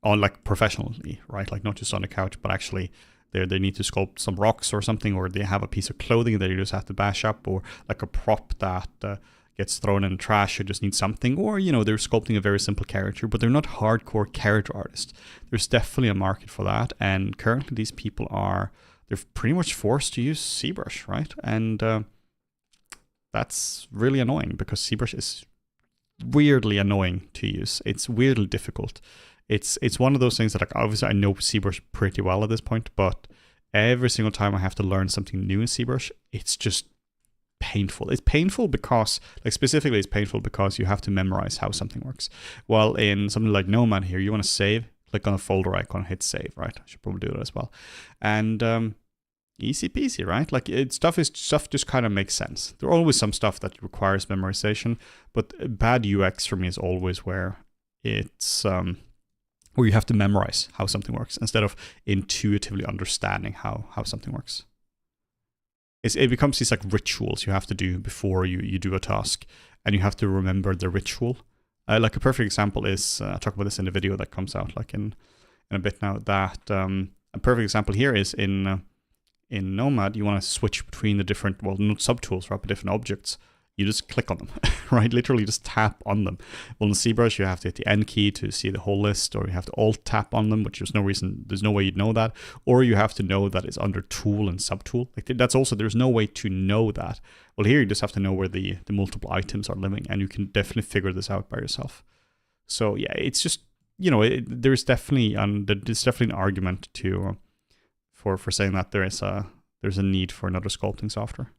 on like professionally, right? Like not just on the couch, but actually they need to sculpt some rocks or something, or they have a piece of clothing that you just have to bash up, or like a prop that gets thrown in the trash. You just need something, or you know, they're sculpting a very simple character, but they're not hardcore character artists. There's definitely a market for that, and currently these people they're pretty much forced to use ZBrush, right? And that's really annoying because ZBrush is weirdly annoying to use. It's weirdly difficult. It's one of those things that, like, obviously I know ZBrush pretty well at this point, but every single time I have to learn something new in ZBrush, it's just painful. It's painful because, like, specifically it's painful because you have to memorize how something works. While in something like Nomad here, you want to save, click on a folder icon, hit save, right? I should probably do that as well. And easy peasy, right? Like stuff just kind of makes sense. There are always some stuff that requires memorization, but bad UX for me is always where it's where you have to memorize how something works instead of intuitively understanding how something works. It becomes these like rituals you have to do before you do a task, and you have to remember the ritual. Like a perfect example is, I'll talk about this in the video that comes out like in a bit now, that a perfect example here is in Nomad, you want to switch between the different, well, not subtools, right, but different objects. You just click on them, right? Literally just tap on them. Well, in ZBrush, you have to hit the N key to see the whole list, or you have to alt tap on them, which there's no way you'd know that. Or you have to know that it's under tool and subtool. Like that's also, there's no way to know that. Well, here you just have to know where the multiple items are living, and you can definitely figure this out by yourself. So yeah, it's just, there's definitely an argument for saying that there's a need for another sculpting software.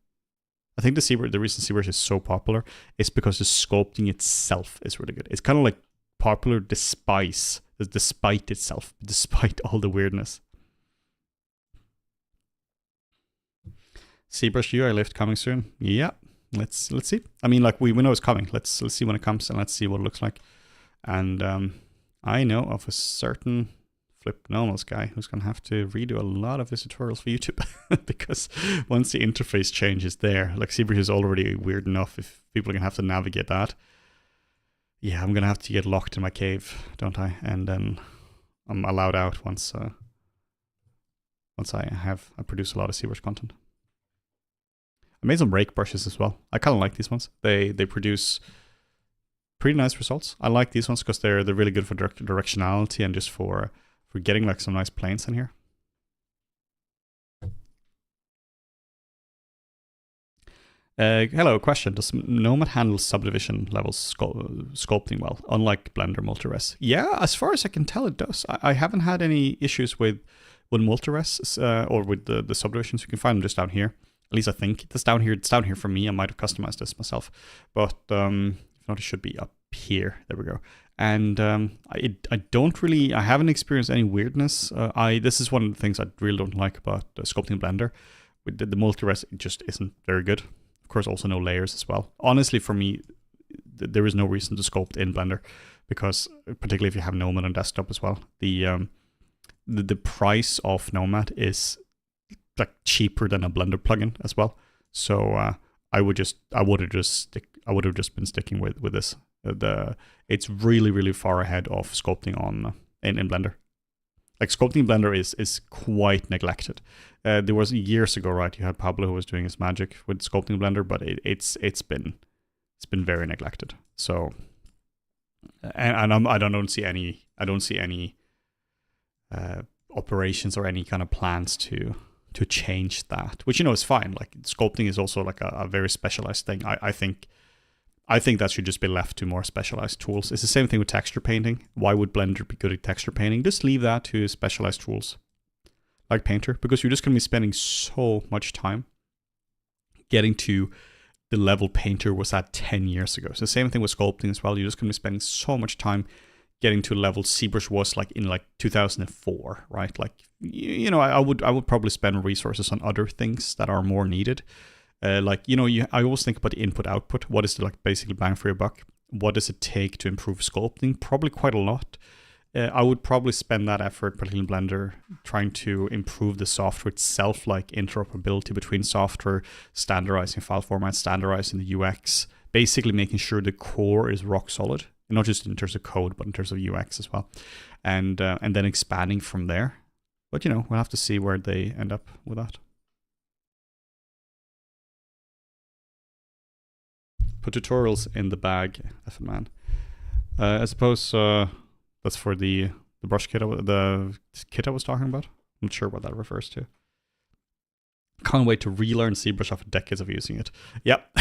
I think the reason ZBrush is so popular is because the sculpting itself is really good. It's kind of like popular despite itself, despite all the weirdness. ZBrush UI lift coming soon. Yeah, let's see. I mean, like we know it's coming. Let's see when it comes, and let's see what it looks like. And I know of a certain Flip Normals guy who's going to have to redo a lot of his tutorials for YouTube because once the interface changes there, like ZBrush is already weird enough if people are going to have to navigate that. Yeah, I'm going to have to get locked in my cave, don't I? And then I'm allowed out once I produce a lot of ZBrush content. I made some rake brushes as well. I kind of like these ones. They produce pretty nice results. I like these ones because they're really good for directionality and just for getting like some nice planes in here. Hello, question. Does Nomad handle subdivision levels sculpting well, unlike Blender Multi-Res? Yeah, as far as I can tell, it does. I haven't had any issues with Multi-Res or with the subdivisions. You can find them just down here. At least I think it's down here. It's down here for me. I might have customized this myself, but if not, it should be up here. There we go. And I haven't experienced any weirdness. This is one of the things I really don't like about sculpting Blender. With the multi-res, it just isn't very good. Of course, also no layers as well. Honestly, for me, there is no reason to sculpt in Blender, because particularly if you have Nomad on desktop as well, the price of Nomad is like cheaper than a Blender plugin as well. So I would have just been sticking with this. It's really far ahead of sculpting in Blender. Like sculpting in Blender is quite neglected. There was years ago, right? You had Pablo who was doing his magic with sculpting Blender, but it's been very neglected. So, and I don't see any operations or any kind of plans to change that, which is fine. Like sculpting is also like a very specialized thing. I think that should just be left to more specialized tools. It's the same thing with texture painting. Why would Blender be good at texture painting? Just leave that to specialized tools like Painter, because you're just going to be spending so much time getting to the level Painter was at 10 years ago. So the same thing with sculpting as well. You're just going to be spending so much time getting to a level ZBrush was like in like 2004, right? Like, I would probably spend resources on other things that are more needed. I always think about the input-output. What is the basically bang for your buck? What does it take to improve sculpting? Probably quite a lot. I would probably spend that effort, particularly in Blender, trying to improve the software itself, like interoperability between software, standardizing file formats, standardizing the UX, basically making sure the core is rock solid, not just in terms of code, but in terms of UX as well, and then expanding from there. But we'll have to see where they end up with that. Put tutorials in the bag, effing man. I suppose that's for the brush kit, the kit I was talking about. I'm not sure what that refers to. Can't wait to relearn ZBrush after decades of using it. Yep,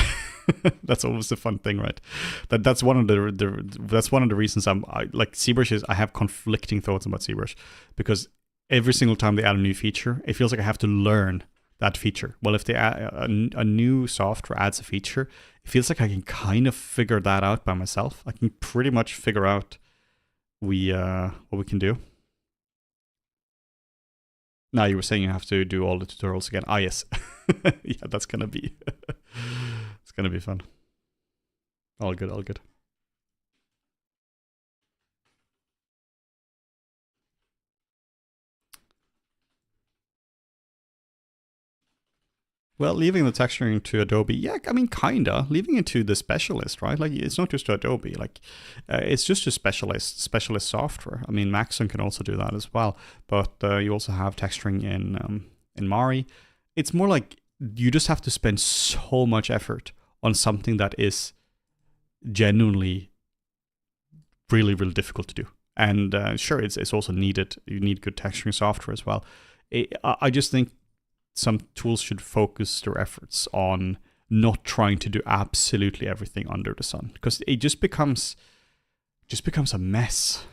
that's always a fun thing, right? That's one of the reasons I like ZBrush is I have conflicting thoughts about ZBrush, because every single time they add a new feature, it feels like I have to learn that feature. Well, if they add a new software adds a feature, it feels like I can kind of figure that out by myself. I can pretty much figure out what we can do. Now you were saying you have to do all the tutorials again. Ah, yes. Yeah, that's gonna be it's gonna be fun. All good, all good. Well, leaving the texturing to Adobe, yeah, I mean, kinda. Leaving it to the specialist, right? Like, it's not just to Adobe. Like, it's just a specialist software. I mean, Maxon can also do that as well. But you also have texturing in Mari. It's more like you just have to spend so much effort on something that is genuinely really, really difficult to do. And sure, it's also needed. You need good texturing software as well. I just think some tools should focus their efforts on not trying to do absolutely everything under the sun, because it just becomes a mess.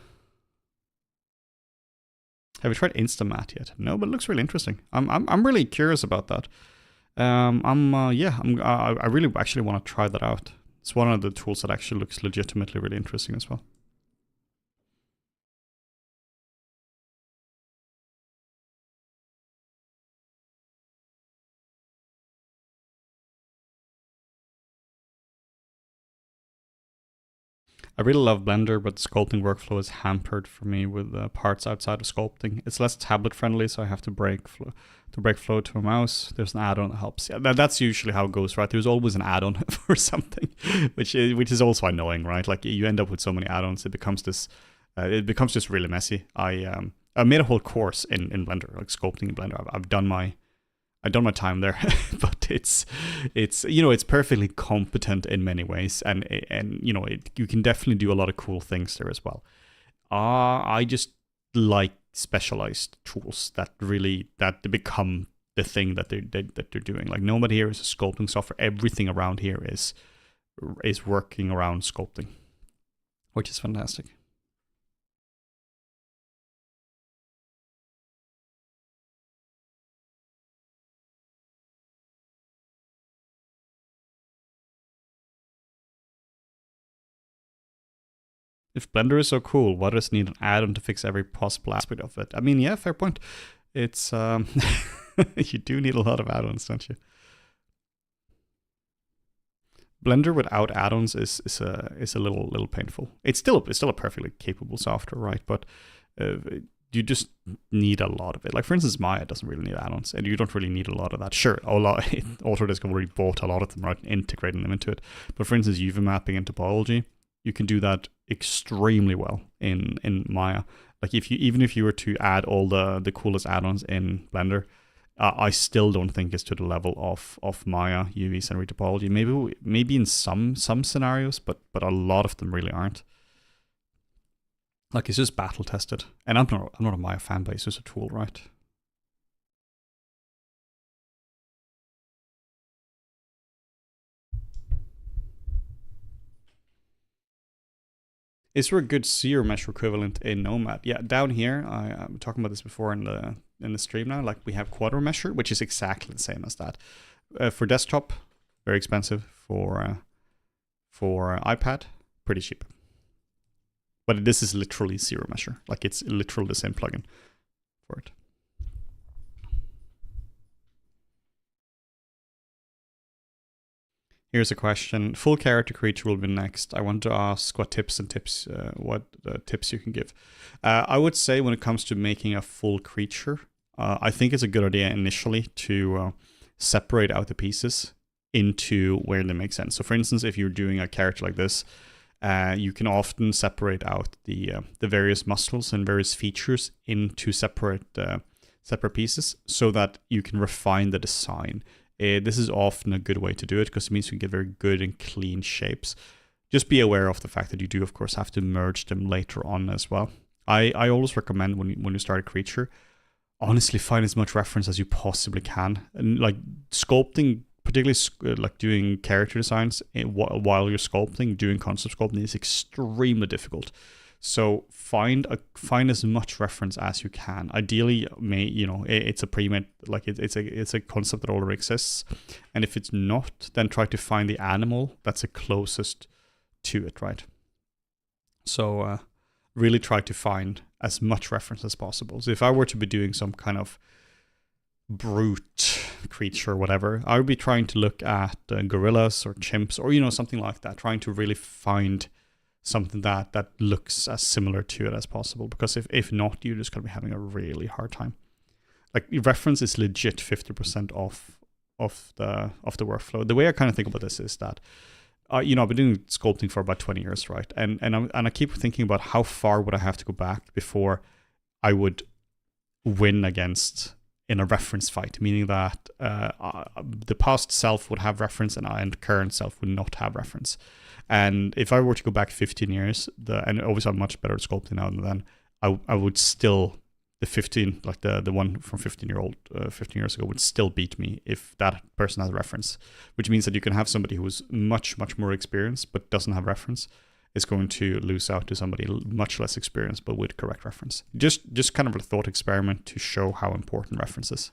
Have you tried Instamat yet? No, but it looks really interesting. I'm really curious about that. I really actually want to try that out. It's one of the tools that actually looks legitimately really interesting as well. I really love Blender, but the sculpting workflow is hampered for me with parts outside of sculpting. It's less tablet friendly, so I have to break flow to a mouse. There's an add-on that helps. Yeah, that's usually how it goes, right? There's always an add-on for something, which is also annoying, right? Like, you end up with so many add-ons, it becomes just really messy. I made a whole course in Blender, like sculpting in Blender. I've done my time there, but it's it's perfectly competent in many ways, and you can definitely do a lot of cool things there as well. I just like specialized tools that become the thing that they're doing. Like, Nomad here is a sculpting software. Everything around here is working around sculpting, which is fantastic. If Blender is so cool, why does it need an add-on to fix every possible aspect of it? I mean, yeah, fair point. It's you do need a lot of add-ons, don't you? Blender without add-ons is a little painful. It's still a perfectly capable software, right? But uh, you just need a lot of it. Like, for instance, Maya doesn't really need add-ons, and you don't really need a lot of that. Sure, Autodesk have already bought a lot of them, right, and integrating them into it. But for instance, UV mapping and topology, you can do that extremely well in Maya. Like, even if you were to add all the coolest add-ons in Blender, I still don't think it's to the level of Maya, UV, and retopology. Maybe in some scenarios, but a lot of them really aren't. Like, it's just battle tested, and I'm not a Maya fan, but it's just a tool, right? Is there a good zero mesh equivalent in Nomad? Yeah, down here, I'm talking about this before in the stream now. Like, we have Quadro Mesher, which is exactly the same as that. For desktop, very expensive. For iPad, pretty cheap. But this is literally zero mesher. Like, it's literally the same plugin for it. Here's a question. Full character creature will be next. I want to ask what tips you can give. I would say, when it comes to making a full creature, I think it's a good idea initially to separate out the pieces into where they make sense. So, for instance, if you're doing a character like this, you can often separate out the various muscles and various features into separate pieces, so that you can refine the design. This is often a good way to do it, because it means you can get very good and clean shapes. Just be aware of the fact that you do, of course, have to merge them later on as well. I always recommend, when you start a creature, honestly, find as much reference as you possibly can. And, like, sculpting, particularly like doing character designs while you're sculpting, doing concept sculpting, is extremely difficult. So find as much reference as you can. Ideally, it's a pre-made, like, it's a concept that already exists, and if it's not, then try to find the animal that's the closest to it, right? So really try to find as much reference as possible. So if I were to be doing some kind of brute creature or whatever, I would be trying to look at gorillas or chimps, or something like that, trying to really find something that looks as similar to it as possible, because if not, you're just going to be having a really hard time. Like, reference is legit 50% the workflow. The way I kind of think about this is that I've been doing sculpting for about 20 years, right? And I keep thinking about how far would I have to go back before I would win against in a reference fight, meaning that the past self would have reference and current self would not have reference. And if I were to go back 15 years, and obviously I'm much better at sculpting now than then, I would still, the 15, like the one from 15 years ago would still beat me if that person has a reference, which means that you can have somebody who's much, much more experienced but doesn't have reference is going to lose out to somebody much less experienced but with correct reference. Just kind of a thought experiment to show how important reference is.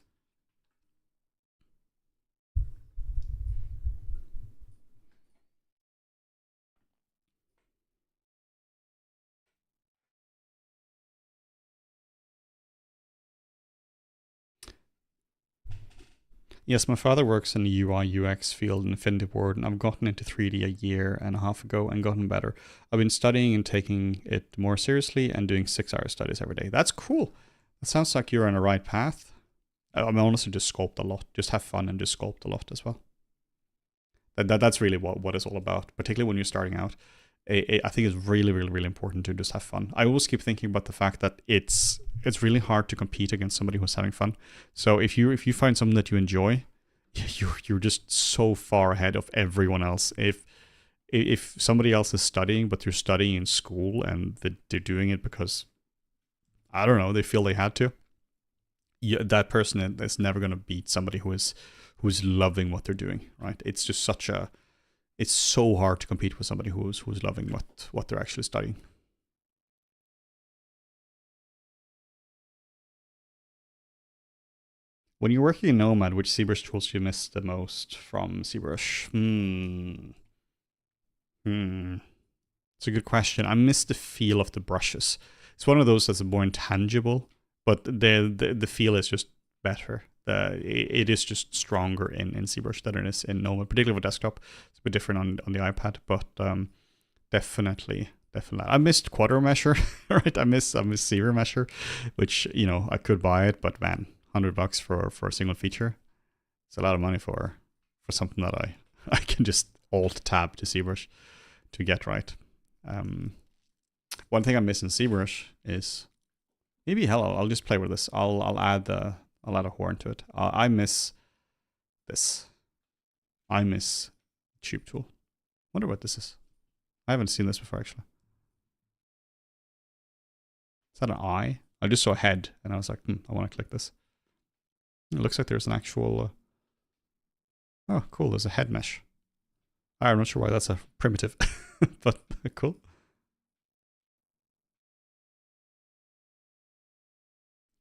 Yes, my father works in the UI UX field in Infinity Ward, and I've gotten into 3D a year and a half ago and gotten better. I've been studying and taking it more seriously and doing 6-hour studies every day. That's cool. That sounds like you're on the right path. I'm honestly just sculpt a lot. Just have fun and just sculpt a lot as well. That's really what it's all about, particularly when you're starting out. I think it's really, really, really important to just have fun. I always keep thinking about the fact that it's really hard to compete against somebody who's having fun. So if you find something that you enjoy, you're just so far ahead of everyone else. If somebody else is studying, but you're studying in school and they're doing it because, I don't know, they feel they had to, that person is never going to beat somebody who's loving what they're doing, right? It's just it's so hard to compete with somebody who's loving what they're actually studying. When you're working in Nomad, which ZBrush tools do you miss the most from ZBrush? It's a good question. I miss the feel of the brushes. It's one of those that's more intangible, but the feel is just better. It is just stronger in ZBrush than it is in Nomad, particularly for desktop. It's a bit different on the iPad, but definitely. I missed Quadro Mesher, right? I miss Zero Mesher, which I could buy it, but man, $100 for a single feature. It's a lot of money for something that I can just alt tab to ZBrush to get right. One thing I miss in ZBrush is maybe I'll just play with this. I'll add a horn to it. I miss this. I miss Tube Tool. Wonder what this is. I haven't seen this before actually. Is that an eye? I just saw a head and I was like, I want to click this. It looks like there's an actual... oh, cool. There's a head mesh. I'm not sure why that's a primitive, but cool.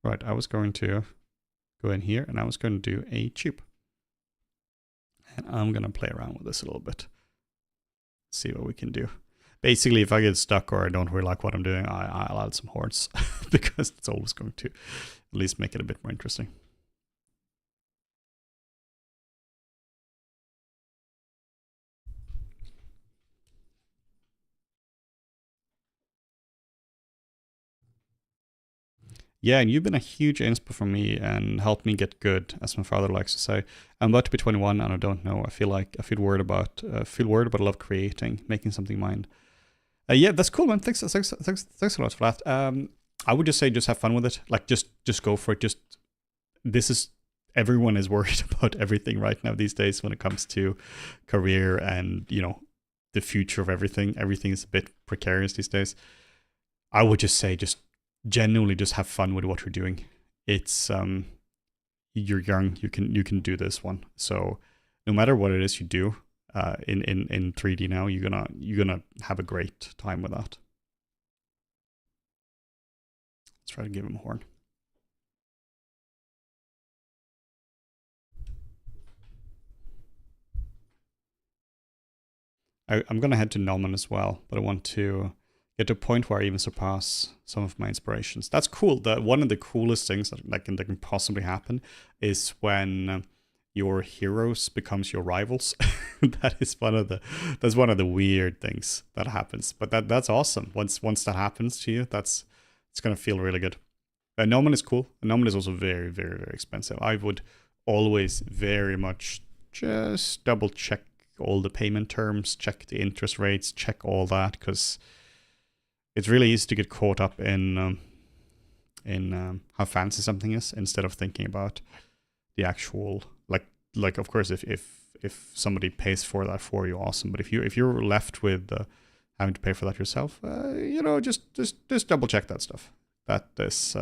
Right, I was going to go in here and I was going to do a tube. And I'm going to play around with this a little bit. See what we can do. Basically, if I get stuck or I don't really like what I'm doing, I'll add some horns because it's always going to at least make it a bit more interesting. Yeah, and you've been a huge inspo for me and helped me get good, as my father likes to say. I'm about to be 21 and I don't know. I feel worried about I love creating, making something mine. Yeah, that's cool, man. Thanks a lot for that. I would just say just have fun with it. Like just go for it. Everyone is worried about everything right now these days when it comes to career and the future of everything. Everything is a bit precarious these days. I would just say genuinely just have fun with what you're doing. It's you're young, you can do this one. So no matter what it is you do in 3D now, you're gonna have a great time with that. Let's try to give him a horn. I'm gonna head to Nomad as well, but I want to get to a point where I even surpass some of my inspirations. That's cool. One of the coolest things that can possibly happen is when your heroes becomes your rivals. That's one of the weird things that happens. But that's awesome. Once that happens to you, it's gonna feel really good. Nomad is cool. Nomad is also very, very, very expensive. I would always very much just double check all the payment terms, check the interest rates, check all that, because it's really easy to get caught up in how fancy something is instead of thinking about the actual like of course if somebody pays for that for you, awesome. But if you're left with having to pay for that yourself, just double check that stuff. That is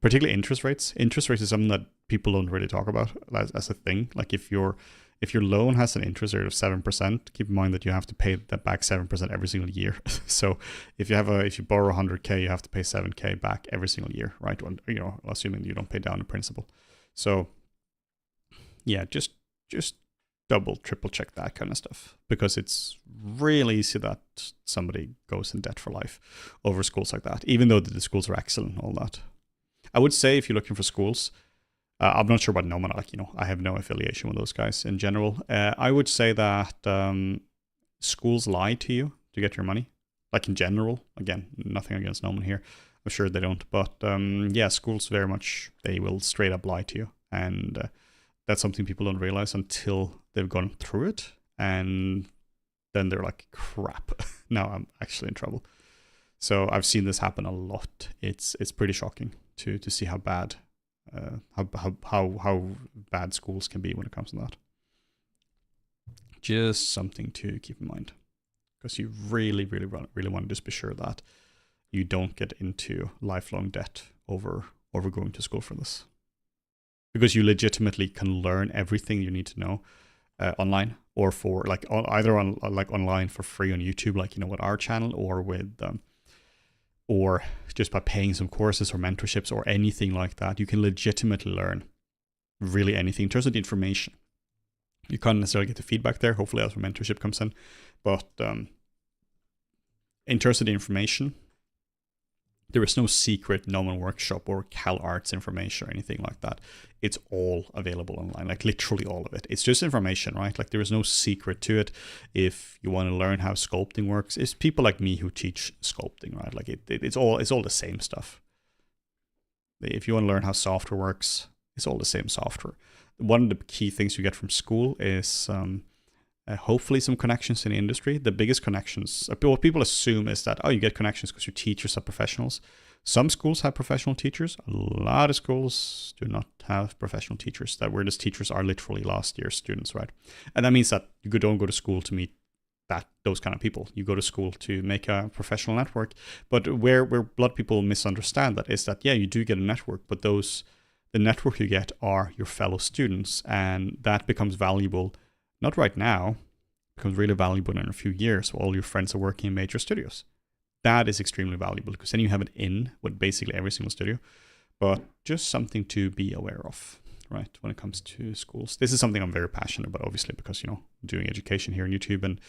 particularly interest rates. Interest rates is something that people don't really talk about as a thing. Like if your loan has an interest rate of 7%, keep in mind that you have to pay that back 7% every single year. So if you borrow 100K, you have to pay 7K back every single year, right? Assuming you don't pay down the principal. So yeah, just double, triple check that kind of stuff, because it's really easy that somebody goes in debt for life over schools like that, even though the schools are excellent and all that. I would say if you're looking for schools, I'm not sure about Nomad, I have no affiliation with those guys in general. I would say that schools lie to you to get your money, like in general. Again, nothing against Nomad here. I'm sure they don't. But yeah, schools very much, they will straight up lie to you. And that's something people don't realize until they've gone through it. And then they're like, crap, now I'm actually in trouble. So I've seen this happen a lot. It's pretty shocking to see how bad how bad schools can be when it comes to that. Just something to keep in mind, because you really want to just be sure that you don't get into lifelong debt over going to school for this, because you legitimately can learn everything you need to know online, or for either online for free on YouTube, with our channel, or with or just by paying some courses or mentorships or anything like that. You can legitimately learn really anything in terms of the information. You can't necessarily get the feedback there. Hopefully that's where mentorship comes in. But in terms of the information, there is no secret Nomad workshop or Cal Arts information or anything like that. It's all available online, like literally all of it. It's just information, right? Like there is no secret to it. If you want to learn how sculpting works, it's people like me who teach sculpting, right? Like it's all the same stuff. If you want to learn how software works, it's all the same software. One of the key things you get from school is hopefully some connections in the industry. The biggest connections, what people assume is that, you get connections because your teachers are professionals. Some schools have professional teachers. A lot of schools do not have professional teachers. Where these teachers are literally last year students, right? And that means that you don't go to school to meet those kind of people. You go to school to make a professional network. But where a lot of people misunderstand that is that, yeah, you do get a network, but the network you get are your fellow students, and that becomes valuable. Not right now, becomes really valuable in a few years. So all your friends are working in major studios. That is extremely valuable, because then you have an in with basically every single studio. But just something to be aware of, right, when it comes to schools. This is something I'm very passionate about, obviously, because, doing education here on YouTube and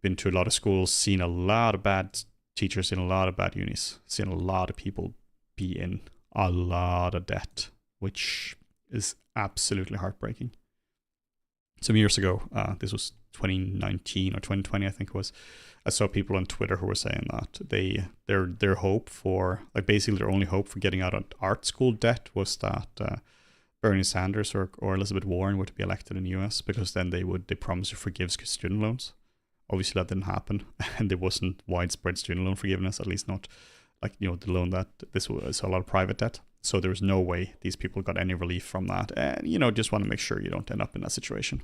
been to a lot of schools, seen a lot of bad teachers in a lot of bad unis, seen a lot of people be in a lot of debt, which is absolutely heartbreaking. Some years ago, this was 2019 or 2020, I think it was, I saw people on Twitter who were saying that their hope for, basically their only hope for getting out of art school debt was that Bernie Sanders or Elizabeth Warren were to be elected in the US, because then they promise to forgive student loans. Obviously that didn't happen, and there wasn't widespread student loan forgiveness, at least not the loan that this was a lot of private debt. So there was no way these people got any relief from that. And, just want to make sure you don't end up in that situation.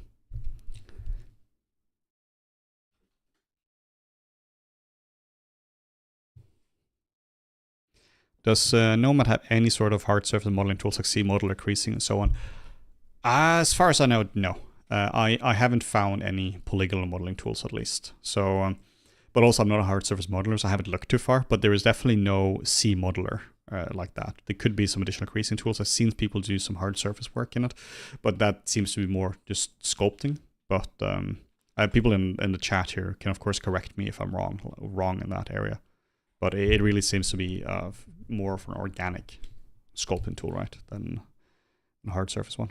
Does Nomad have any sort of hard surface modeling tools like C-Model or creasing and so on? As far as I know, no. I haven't found any polygonal modeling tools, at least. So, but also I'm not a hard surface modeler, so I haven't looked too far. But there is definitely no C-modeler like that. There could be some additional creasing tools. I've seen people do some hard surface work in it, but that seems to be more just sculpting. But people in the chat here can of course correct me if I'm wrong in that area. But it really seems to be more of an organic sculpting tool, right, than a hard surface one.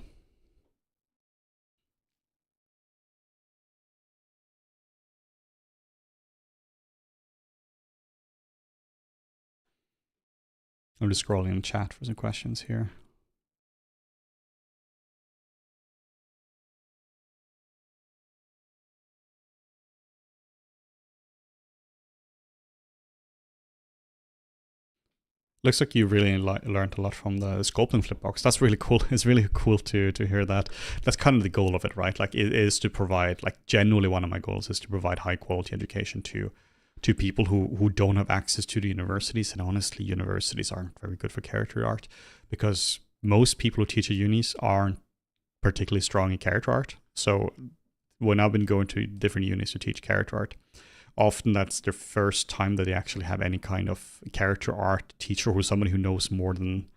I'm just scrolling in the chat for some questions here. Looks like you really learned a lot from the sculpting flipbox. That's really cool. It's really cool to hear that. That's kind of the goal of it, right? Like it is to provide, like genuinely one of my goals is to provide high quality education to people who don't have access to the universities. And honestly, universities aren't very good for character art because most people who teach at unis aren't particularly strong in character art. So when I've been going to different unis to teach character art, often that's their first time that they actually have any kind of character art teacher who's somebody who knows more than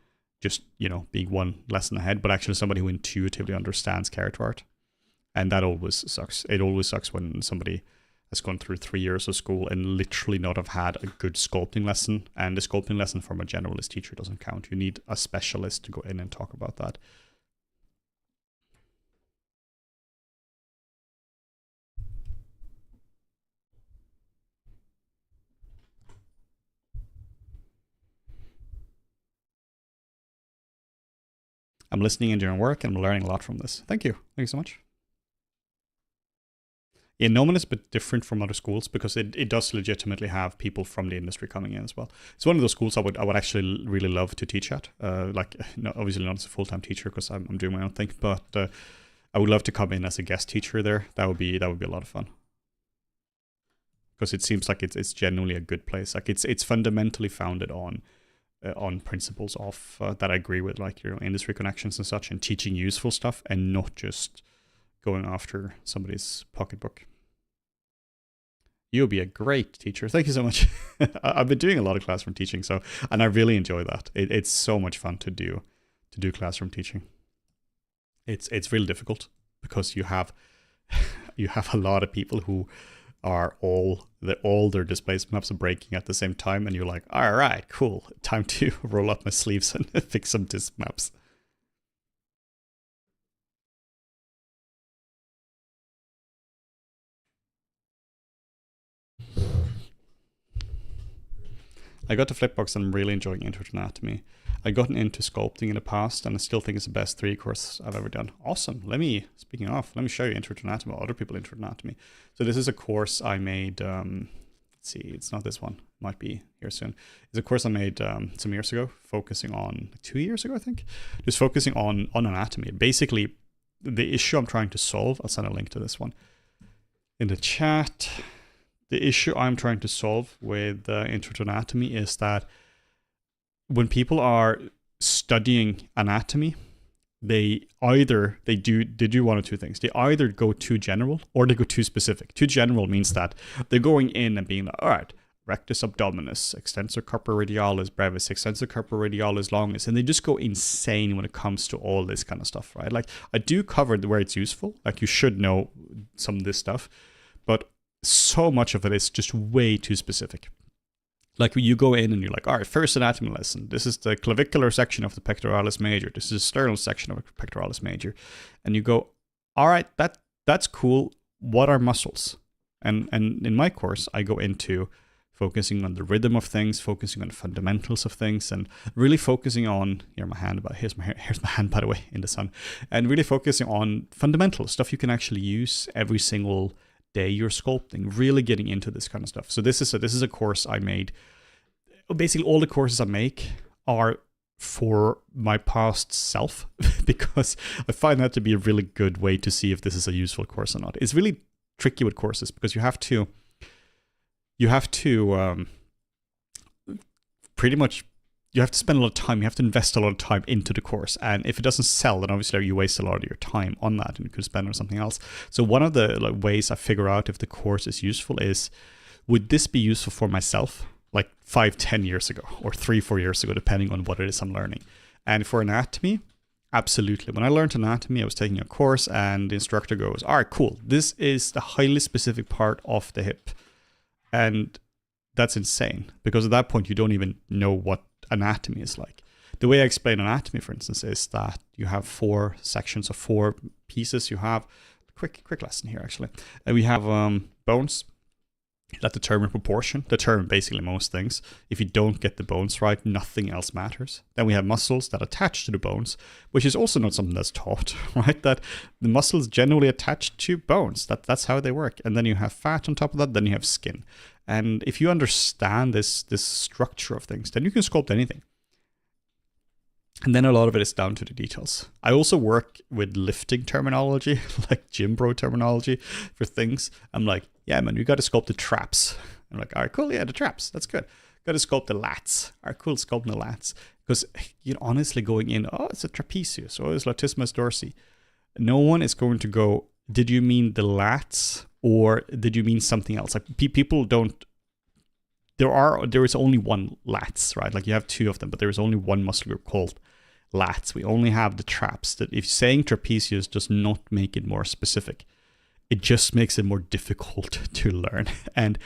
just, being one lesson ahead, but actually somebody who intuitively understands character art. And that always sucks. It always sucks when somebody has gone through 3 years of school and literally not have had a good sculpting lesson. And the sculpting lesson from a generalist teacher doesn't count. You need a specialist to go in and talk about that. I'm listening and doing work and I'm learning a lot from this. Thank you. Thank you so much. Yeah, Nomad is a bit different from other schools because it does legitimately have people from the industry coming in as well. It's one of those schools I would actually really love to teach at. Obviously not as a full-time teacher because I'm doing my own thing, but I would love to come in as a guest teacher there. That would be a lot of fun. Because it seems like it's genuinely a good place. Like it's fundamentally founded on principles of that I agree with, like industry connections and such, and teaching useful stuff, and not just going after somebody's pocketbook. You'll be a great teacher. Thank you so much. I've been doing a lot of classroom teaching, and I really enjoy that. It's so much fun to do classroom teaching. It's really difficult because you have a lot of people who are all their displacement maps are breaking at the same time, and you're like, all right, cool, time to roll up my sleeves and fix some disp maps. I got to Flipbox and I'm really enjoying Intro to Anatomy. I've gotten into sculpting in the past and I still think it's the best 3 course I've ever done. Awesome. Let me show you Intro to Anatomy, or other people Intro to Anatomy. So this is a course I made, let's see, it's not this one, it might be here soon. It's a course I made some years ago, focusing on, 2 years ago I think, just focusing on anatomy. Basically, the issue I'm trying to solve, I'll send a link to this one in the chat. The issue I'm trying to solve with Intro to Anatomy is that when people are studying anatomy, they do one of two things. They either go too general or they go too specific. Too general means that they're going in and being like, all right, rectus abdominis, extensor carpi radialis brevis, extensor carpi radialis longus, and they just go insane when it comes to all this kind of stuff, right? Like I do cover where it's useful, like you should know some of this stuff, but so much of it is just way too specific. Like you go in and you're like, all right, first anatomy lesson. This is the clavicular section of the pectoralis major. This is the sternal section of the pectoralis major. And you go, all right, that's cool. What are muscles? And in my course, I go into focusing on the rhythm of things, focusing on the fundamentals of things, and really focusing on, here's my hand, by the way, in the sun, and really focusing on fundamental stuff you can actually use every single day you're sculpting, really getting into this kind of stuff. So this is a course I made. Basically, all the courses I make are for my past self because I find that to be a really good way to see if this is a useful course or not. It's really tricky with courses because you have to pretty much, you have to spend a lot of time, you have to invest a lot of time into the course. And if it doesn't sell, then obviously you waste a lot of your time on that and you could spend on something else. So one of the ways I figure out if the course is useful is, would this be useful for myself like 5-10 years ago or 3-4 years ago, depending on what it is I'm learning? And for anatomy, absolutely. When I learned anatomy, I was taking a course and the instructor goes, all right, cool. This is the highly specific part of the hip. And that's insane because at that point you don't even know what anatomy is like. The way I explain anatomy, for instance, is that you have 4 sections of 4 pieces. You have quick lesson here actually, and we have bones that determine proportion, determine basically most things. If you don't get the bones right, nothing else matters. Then we have muscles that attach to the bones, which is also not something that's taught, right? That the muscles generally attach to bones. That's how they work. And then you have fat on top of that. Then you have skin. And if you understand this structure of things, then you can sculpt anything. And then a lot of it is down to the details. I also work with lifting terminology, like gym bro terminology for things. I'm like, yeah, man, you got to sculpt the traps. I'm like, all right, cool. Yeah, the traps. That's good. Got to sculpt the lats. All right, cool. Sculpting the lats. Because you're honestly going in, oh, it's a trapezius or it's latissimus dorsi. No one is going to go, did you mean the lats or did you mean something else? Like people don't, there is only one lats, right? Like you have two of them, but there is only one muscle group called lats. We only have the traps. That if saying trapezius does not make it more specific, it just makes it more difficult to learn. And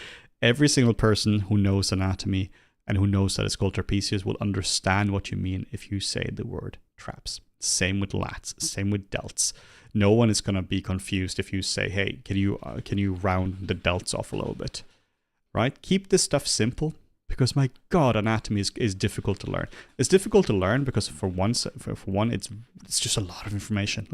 every single person who knows anatomy and who knows that it's called trapezius will understand what you mean if you say the word traps. Same with lats, same with delts. No one is going to be confused if you say, hey, can you round the delts off a little bit, right? Keep this stuff simple. Because my God, anatomy is difficult to learn. It's difficult to learn because for one, it's just a lot of information,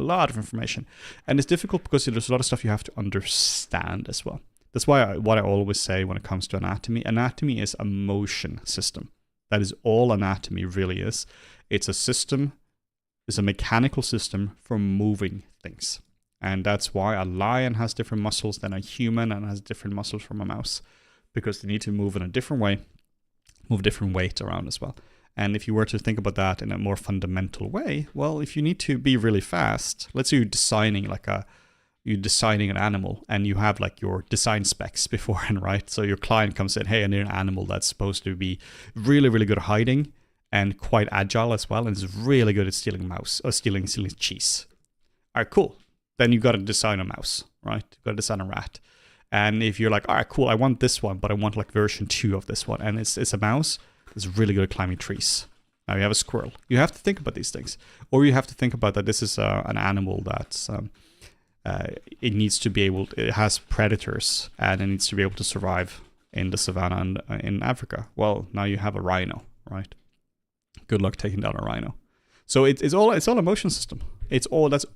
and it's difficult because there's a lot of stuff you have to understand as well. That's why what I always say when it comes to anatomy is a motion system. That is all anatomy really is. It's a system, it's a mechanical system for moving things, and that's why a lion has different muscles than a human and has different muscles from a mouse, because they need to move in a different way. Move different weight around as well. And if you were to think about that in a more fundamental way, well, if you need to be really fast, let's say you're designing an animal and you have like your design specs beforehand, right? So your client comes in, hey, I need an animal that's supposed to be really, really good at hiding and quite agile as well, and is really good at stealing mouse or stealing cheese. All right, cool. Then you got to design a mouse, right? You got to design a rat. And if you're like, all right, cool, I want this one, but I want like version 2 of this one. And it's a mouse that's really good at climbing trees. Now you have a squirrel. You have to think about these things. Or you have to think about that this is an animal that's, it needs to be able, it has predators and it needs to be able to survive in the savannah and in Africa. Well, now you have a rhino, right? Good luck taking down a rhino. So it's all a motion system. That's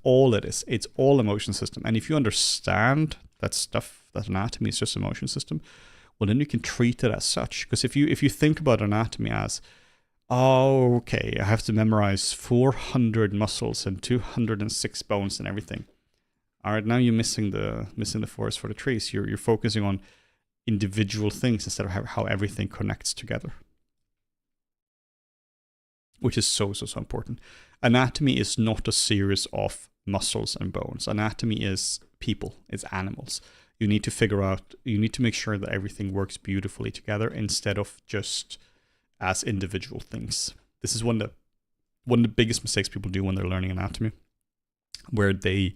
all it is. It's all a motion system. And if you understand that stuff, that anatomy is just a motion system, well, then you can treat it as such. Because if you think about anatomy as, oh, okay, I have to memorize 400 muscles and 206 bones and everything. All right, now you're missing the forest for the trees. You're focusing on individual things instead of how everything connects together, which is so important. Anatomy is not a series of muscles and bones. Anatomy is people, it's animals. You need to make sure that everything works beautifully together instead of just as individual things. This is one of the biggest mistakes people do when they're learning anatomy, where they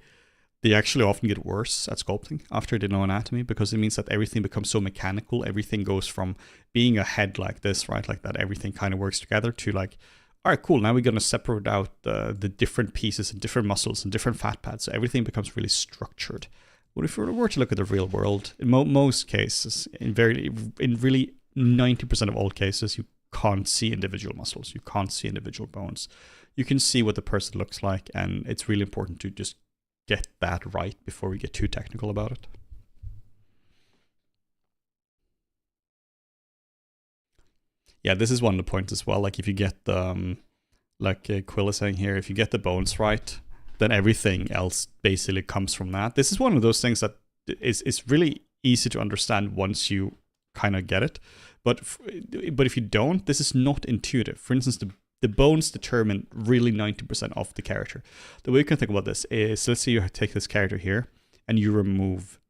actually often get worse at sculpting after they know anatomy, because it means that everything becomes so mechanical. Everything goes from being a head like this, right? Like that everything kind of works together, to like, all right, cool, now we're going to separate out the different pieces and different muscles and different fat pads. So everything becomes really structured. But if we were to look at the real world, in most cases, in really 90% of all cases, you can't see individual muscles. You can't see individual bones. You can see what the person looks like, and it's really important to just get that right before we get too technical about it. Yeah, this is one of the points as well. Like if you get the, like Quill is saying here, if you get the bones right, then everything else basically comes from that. This is one of those things that is really easy to understand once you kind of get it. But if you don't, this is not intuitive. For instance, the bones determine really 90% of the character. The way you can think about this is, let's say you take this character here and you remove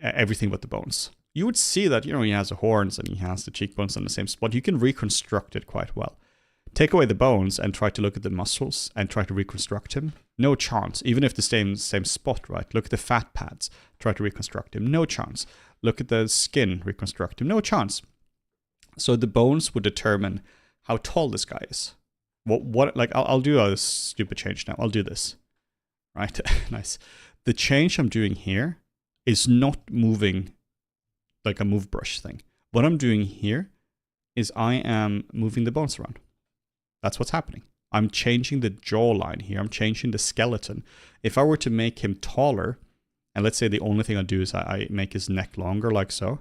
everything but the bones. You would see that, he has the horns and he has the cheekbones in the same spot. You can reconstruct it quite well. Take away the bones and try to look at the muscles and try to reconstruct him. No chance. Even if the same spot, right? Look at the fat pads. Try to reconstruct him. No chance. Look at the skin. Reconstruct him. No chance. So the bones would determine how tall this guy is. Like I'll do a stupid change now. I'll do this. Right? Nice. The change I'm doing here is not moving like a move brush thing. What I'm doing here is I am moving the bones around. That's what's happening. I'm changing the jawline here. I'm changing the skeleton. If I were to make him taller, and let's say the only thing I do is I make his neck longer like so,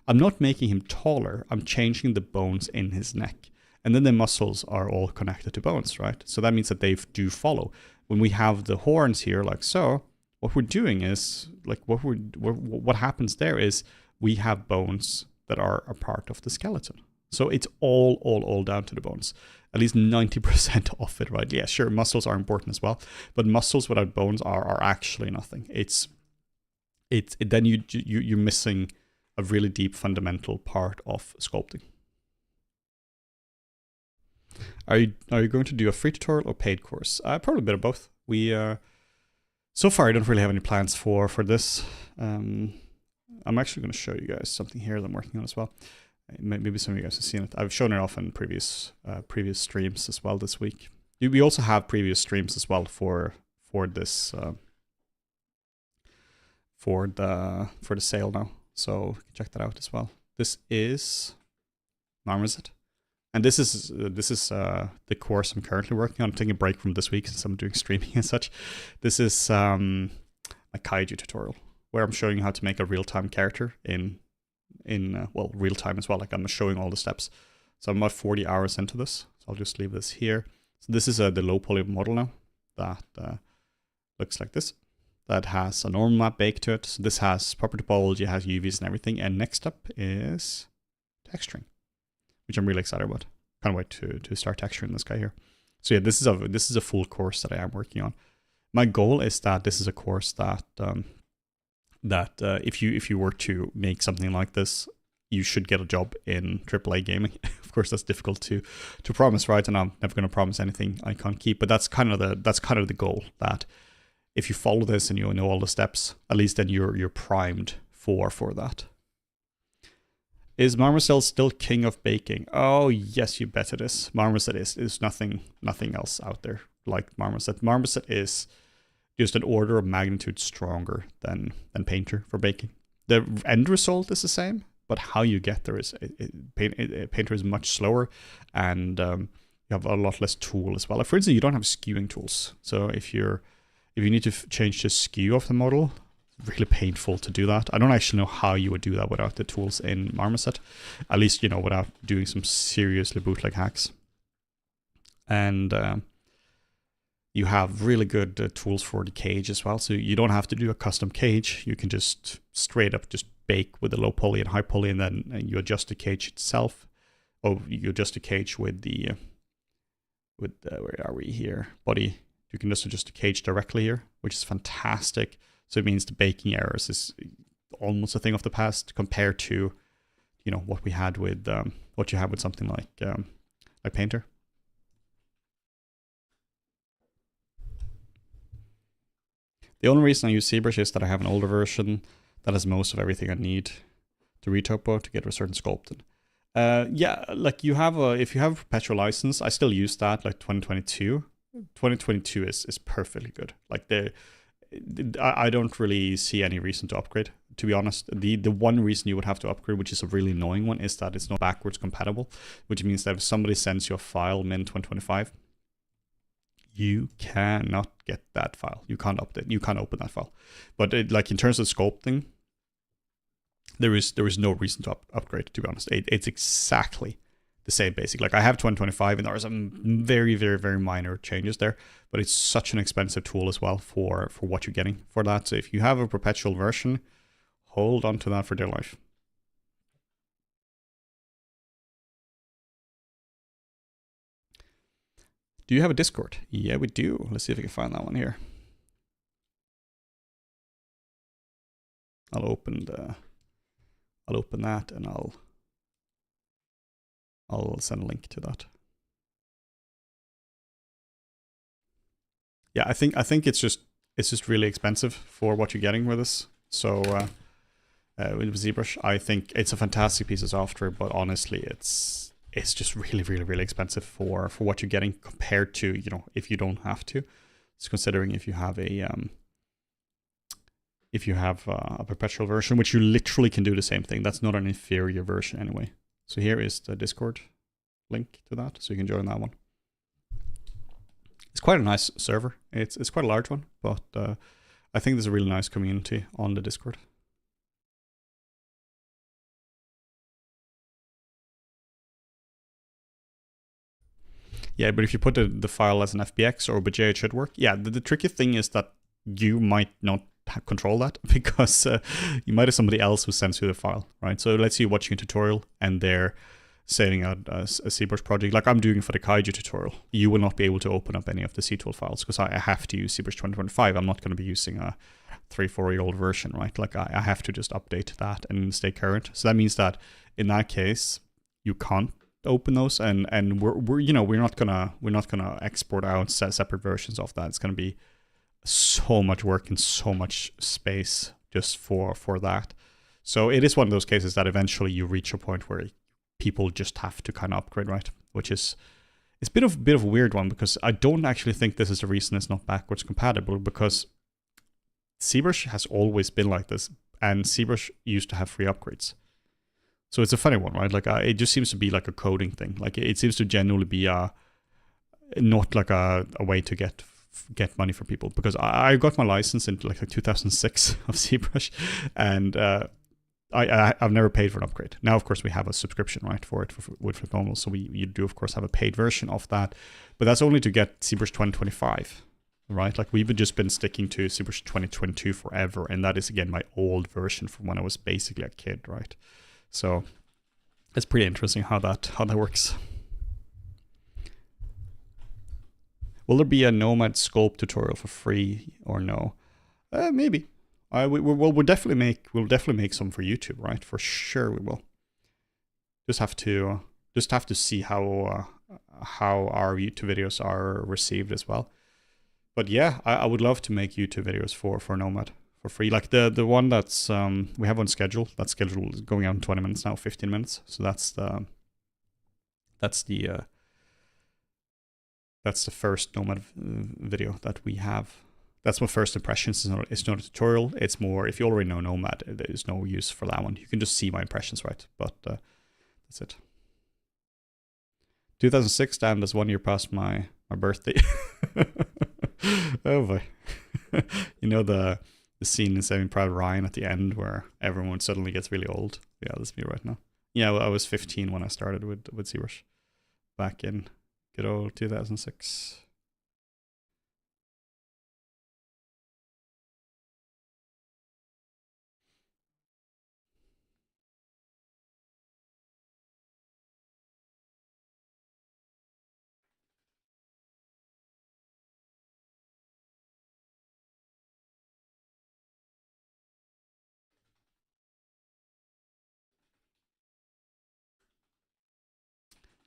I'm not making him taller. I'm changing the bones in his neck. And then the muscles are all connected to bones, right? So that means that they do follow. When we have the horns here, like so, what we're doing is, like what happens there is we have bones that are a part of the skeleton. So it's all down to the bones. At least 90% of it, right? Yeah, sure, muscles are important as well, but muscles without bones are actually nothing. Then you're missing a really deep fundamental part of sculpting. Are you going to do a free tutorial or paid course? Probably a bit of both. We so far I don't really have any plans for this. I'm actually going to show you guys something here that I'm working on as well. Maybe some of you guys have seen it. I've shown it off in previous streams as well this week. We also have previous streams as well for this for the sale now. So you can check that out as well. This is Marmoset. And this is the course I'm currently working on. I'm taking a break from this week since I'm doing streaming and such. This is a kaiju tutorial where I'm showing you how to make a real-time character in well, real time as well. Like I'm showing all the steps. So I'm about 40 hours into this. So I'll just leave this here. So this is the low poly model now that looks like this. That has a normal map baked to it. So this has proper topology, has UVs and everything. And next up is texturing, which I'm really excited about. Can't wait to start texturing this guy here. So yeah, this is a full course that I am working on. My goal is that this is a course that if you were to make something like this, you should get a job in AAA gaming. Of course, that's difficult to promise, right? And I'm never going to promise anything I can't keep. But that's kind of the goal. That if you follow this and you know all the steps, at least then you're primed for that. Is Marmoset still king of baking? Oh yes, you bet it is. Marmoset is nothing else out there like Marmoset. Marmoset is just an order of magnitude stronger than Painter for baking. The end result is the same, but how you get there is Painter is much slower, and you have a lot less tool as well. Like for instance, you don't have skewing tools. So if you need to change the skew of the model, it's really painful to do that. I don't actually know how you would do that without the tools in Marmoset, at least without doing some seriously bootleg hacks. And you have really good tools for the cage as well. So you don't have to do a custom cage. You can just straight up just bake with the low poly and high poly, and then you adjust the cage itself. Oh, you adjust the cage with the where are we here? Body. You can just adjust the cage directly here, which is fantastic. So it means the baking errors is almost a thing of the past compared to, what we had with what you have with something like Painter. The only reason I use ZBrush is that I have an older version that has most of everything I need to retopo to get a certain sculpting. Yeah, like if you have a perpetual license, I still use that, like 2022. 2022 is perfectly good. Like I don't really see any reason to upgrade, to be honest. The one reason you would have to upgrade, which is a really annoying one, is that it's not backwards compatible, which means that if somebody sends you a file min 2025, you cannot get that file. You can't update. You can't open that file. But like in terms of sculpting, there is no reason to upgrade. To be honest, it's exactly the same basic. Like I have 2025, and there are some very, very, very minor changes there. But it's such an expensive tool as well for what you're getting for that. So if you have a perpetual version, hold on to that for dear life. Do you have a Discord? Yeah, we do. Let's see if we can find that one here. I'll open that, and I'll send a link to that. Yeah, I think it's just really expensive for what you're getting with this. So with ZBrush, I think it's a fantastic piece of software, but honestly, it's just really, really, really expensive for what you're getting compared to, if you don't have to. It's considering if you have a perpetual version, which you literally can do the same thing. That's not an inferior version anyway. So here is the Discord link to that, so you can join that one. It's quite a nice server. It's quite a large one, but I think there's a really nice community on the Discord. Yeah, but if you put the file as an FBX or OBJ, it should work. Yeah, the tricky thing is that you might not control that because you might have somebody else who sends you the file, right? So let's say you're watching a tutorial and they're saving out a ZBrush project, like I'm doing for the Kaiju tutorial. You will not be able to open up any of the CTOOL files because I have to use ZBrush 2025. I'm not going to be using a 3-4-year-old version, right? Like I have to just update that and stay current. So that means that in that case, you can't open those, and we're not gonna export out separate versions of that. It's gonna be so much work and so much space just for that. So it is one of those cases that eventually you reach a point where people just have to kind of upgrade, right? Which is it's a bit of a weird one, because I don't actually think this is the reason it's not backwards compatible, because ZBrush has always been like this, and ZBrush used to have free upgrades. So it's a funny one, right? Like it just seems to be like a coding thing. Like it seems to genuinely be not like a way to get money for people, because I got my license in like 2006 of ZBrush, and I've never paid for an upgrade. Now, of course, we have a subscription, right, for it with Flip Normal, so you do, of course, have a paid version of that, but that's only to get ZBrush 2025, right? Like we've just been sticking to ZBrush 2022 forever, and that is, again, my old version from when I was basically a kid, right? So it's pretty interesting how that works. Will there be a Nomad sculpt tutorial for free or no? Maybe. We'll definitely make some for YouTube, right? For sure we will. Just have to see how our YouTube videos are received as well. But yeah, I would love to make YouTube videos for Nomad for free. Like the one that's we have on schedule. That schedule is going out in 20 minutes now, 15 minutes. So that's the first Nomad video that we have. That's my first impressions. It's not a tutorial. It's more, if you already know Nomad, there's no use for that one. You can just see my impressions, right? But that's it. 2006, damn, that's 1 year past my birthday. Oh boy. You know the scene in Saving Private Ryan at the end where everyone suddenly gets really old? Yeah, that's me right now. Yeah, well, I was 15 when I started with ZBrush back in good old 2006.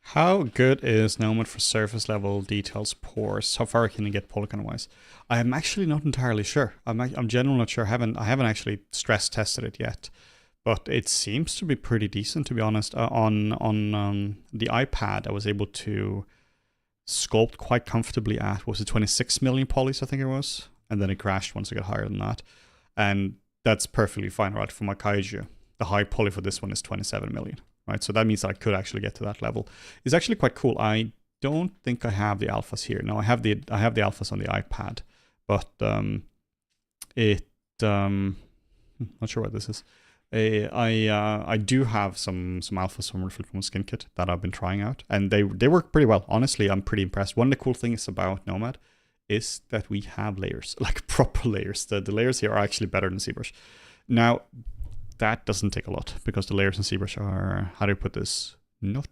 How good is Nomad for surface level details pores? How far can you get polygon wise? I'm actually not entirely sure. I'm generally not sure. I haven't actually stress tested it yet, but it seems to be pretty decent, to be honest. On the iPad, I was able to sculpt quite comfortably at, was it 26 million polys, I think it was, and then it crashed once I got higher than that, and that's perfectly fine, right? For my Kaiju, the high poly for this one is 27 million. Right, so that means I could actually get to that level. It's actually quite cool. I don't think I have the alphas here. No, I have the alphas on the iPad, but not sure what this is. I do have some alphas from Skin Kit that I've been trying out, and they work pretty well. Honestly, I'm pretty impressed. One of the cool things about Nomad is that we have layers, like proper layers. The layers here are actually better than ZBrush. Now, that doesn't take a lot, because the layers in ZBrush are, how do you put this, not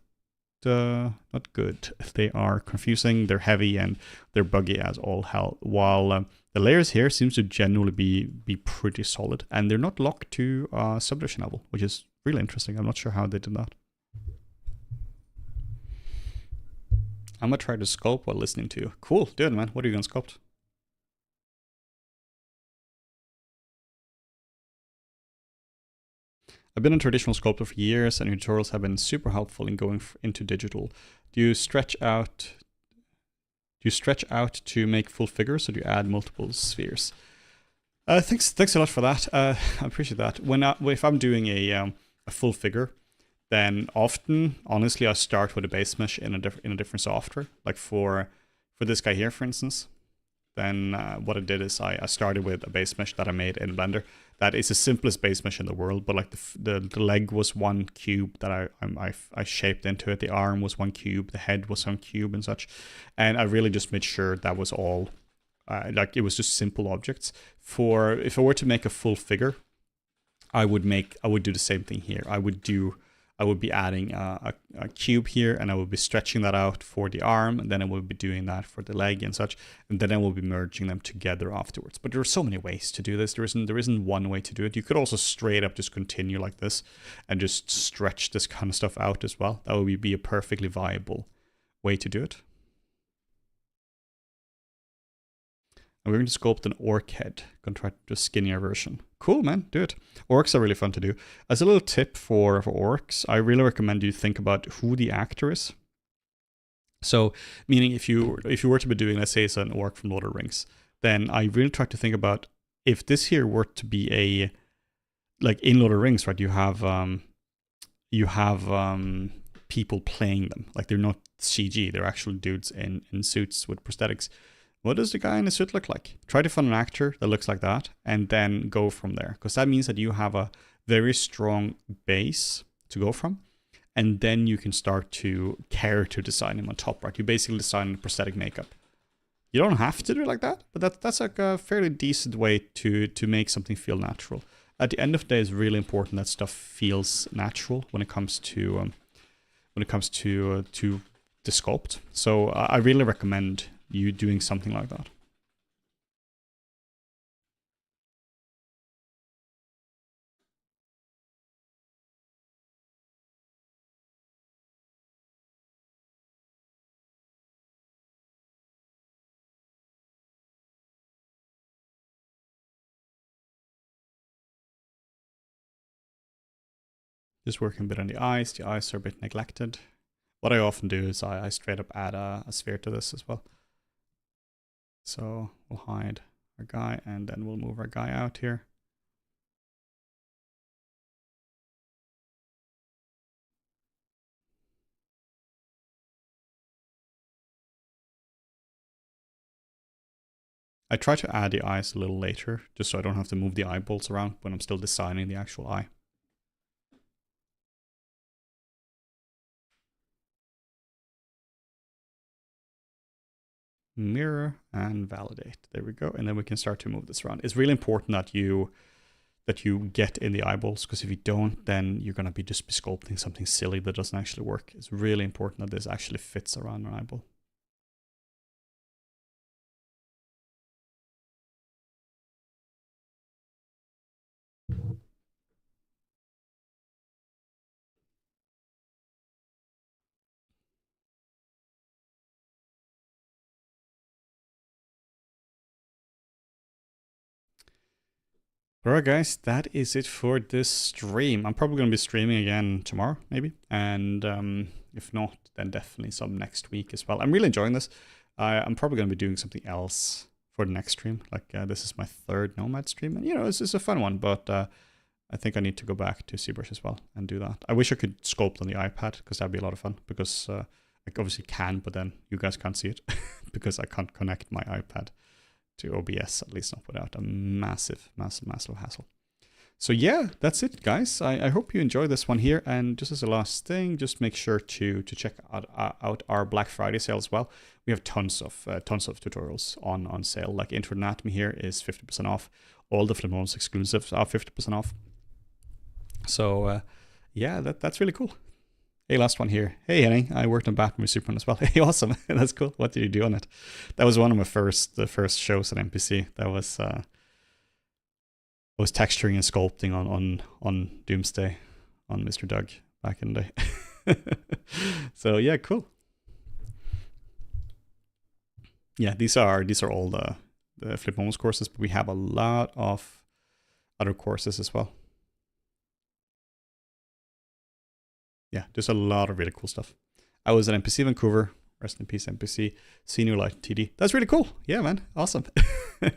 good. They are confusing, they're heavy, and they're buggy as all hell, while the layers here seems to generally be pretty solid, and they're not locked to subdivision level, which is really interesting. I'm not sure how they did that. I'm gonna try to sculpt while listening to you. Cool, do it, man. What are you gonna sculpt? I've been a traditional sculptor for years, and your tutorials have been super helpful in going into digital. Do you stretch out to make full figures, or do you add multiple spheres? Thanks a lot for that. I appreciate that. If I'm doing a full figure, then often, honestly, I start with a base mesh in a different software. Like for this guy here, for instance, then what I did is I started with a base mesh that I made in Blender. That is the simplest base mesh in the world, but like the leg was one cube that I shaped into it. The arm was one cube, the head was one cube and such. And I really just made sure that was all, like it was just simple objects. For, if I were to make a full figure, I would do the same thing here. I would be adding a cube here, and I would be stretching that out for the arm, and then I would be doing that for the leg and such, and then I will be merging them together afterwards. But there are so many ways to do this. There isn't one way to do it. You could also straight up just continue like this and just stretch this kind of stuff out as well. That would be a perfectly viable way to do it. And we're going to sculpt an orc head. Gonna try the skinnier version. Cool, man, do it. Orcs are really fun to do. As a little tip for orcs, I really recommend you think about who the actor is. So, meaning if you were to be doing, let's say it's an orc from Lord of the Rings, then I really try to think about if this here were to be a, like in Lord of the Rings, right? You have people playing them. Like they're not CG, they're actual dudes in suits with prosthetics. What does the guy in the suit look like? Try to find an actor that looks like that and then go from there. Because that means that you have a very strong base to go from. And then you can start to character design him on top, right? You basically design the prosthetic makeup. You don't have to do it like that, but that's like a fairly decent way to make something feel natural. At the end of the day, it's really important that stuff feels natural when it comes to the sculpt. So I really recommend you doing something like that. Just working a bit on the eyes. The eyes are a bit neglected. What I often do is I straight up add a sphere to this as well. So we'll hide our guy and then we'll move our guy out here. I try to add the eyes a little later, just so I don't have to move the eyeballs around when I'm still designing the actual eye. Mirror and validate. There we go. And then we can start to move this around. It's really important that you get in the eyeballs, because if you don't, then you're going to be just sculpting something silly that doesn't actually work. It's really important that this actually fits around an eyeball. Alright guys, that is it for this stream. I'm probably going to be streaming again tomorrow, maybe. And if not, then definitely some next week as well. I'm really enjoying this. I'm probably going to be doing something else for the next stream. Like this is my third Nomad stream. And you know, it's a fun one, but I think I need to go back to ZBrush as well and do that. I wish I could sculpt on the iPad, because that'd be a lot of fun. Because I obviously can, but then you guys can't see it because I can't connect my iPad to OBS, at least not without a massive hassle. So yeah, that's it, guys. I hope you enjoy this one here. And just as a last thing, just make sure to check out our Black Friday sale as well. We have tons of tutorials on sale. Like Intro Anatomy here is 50% off. All the Flimon's exclusives are 50% off. So yeah, that's really cool. Hey, last one here. Hey, Henning, I worked on Batman with Superman as well. Hey, awesome. That's cool. What did you do on it? That was one of my the first shows at MPC. That was texturing and sculpting on Doomsday on Mr. Doug back in the day. So yeah, cool. Yeah, these are all the Flipmons courses, but we have a lot of other courses as well. Yeah, there's a lot of really cool stuff. I was at MPC Vancouver. Rest in peace, MPC. Senior Light TD. That's really cool. Yeah, man. Awesome. All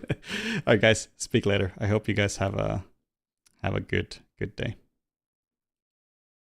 right, guys. Speak later. I hope you guys have a good day.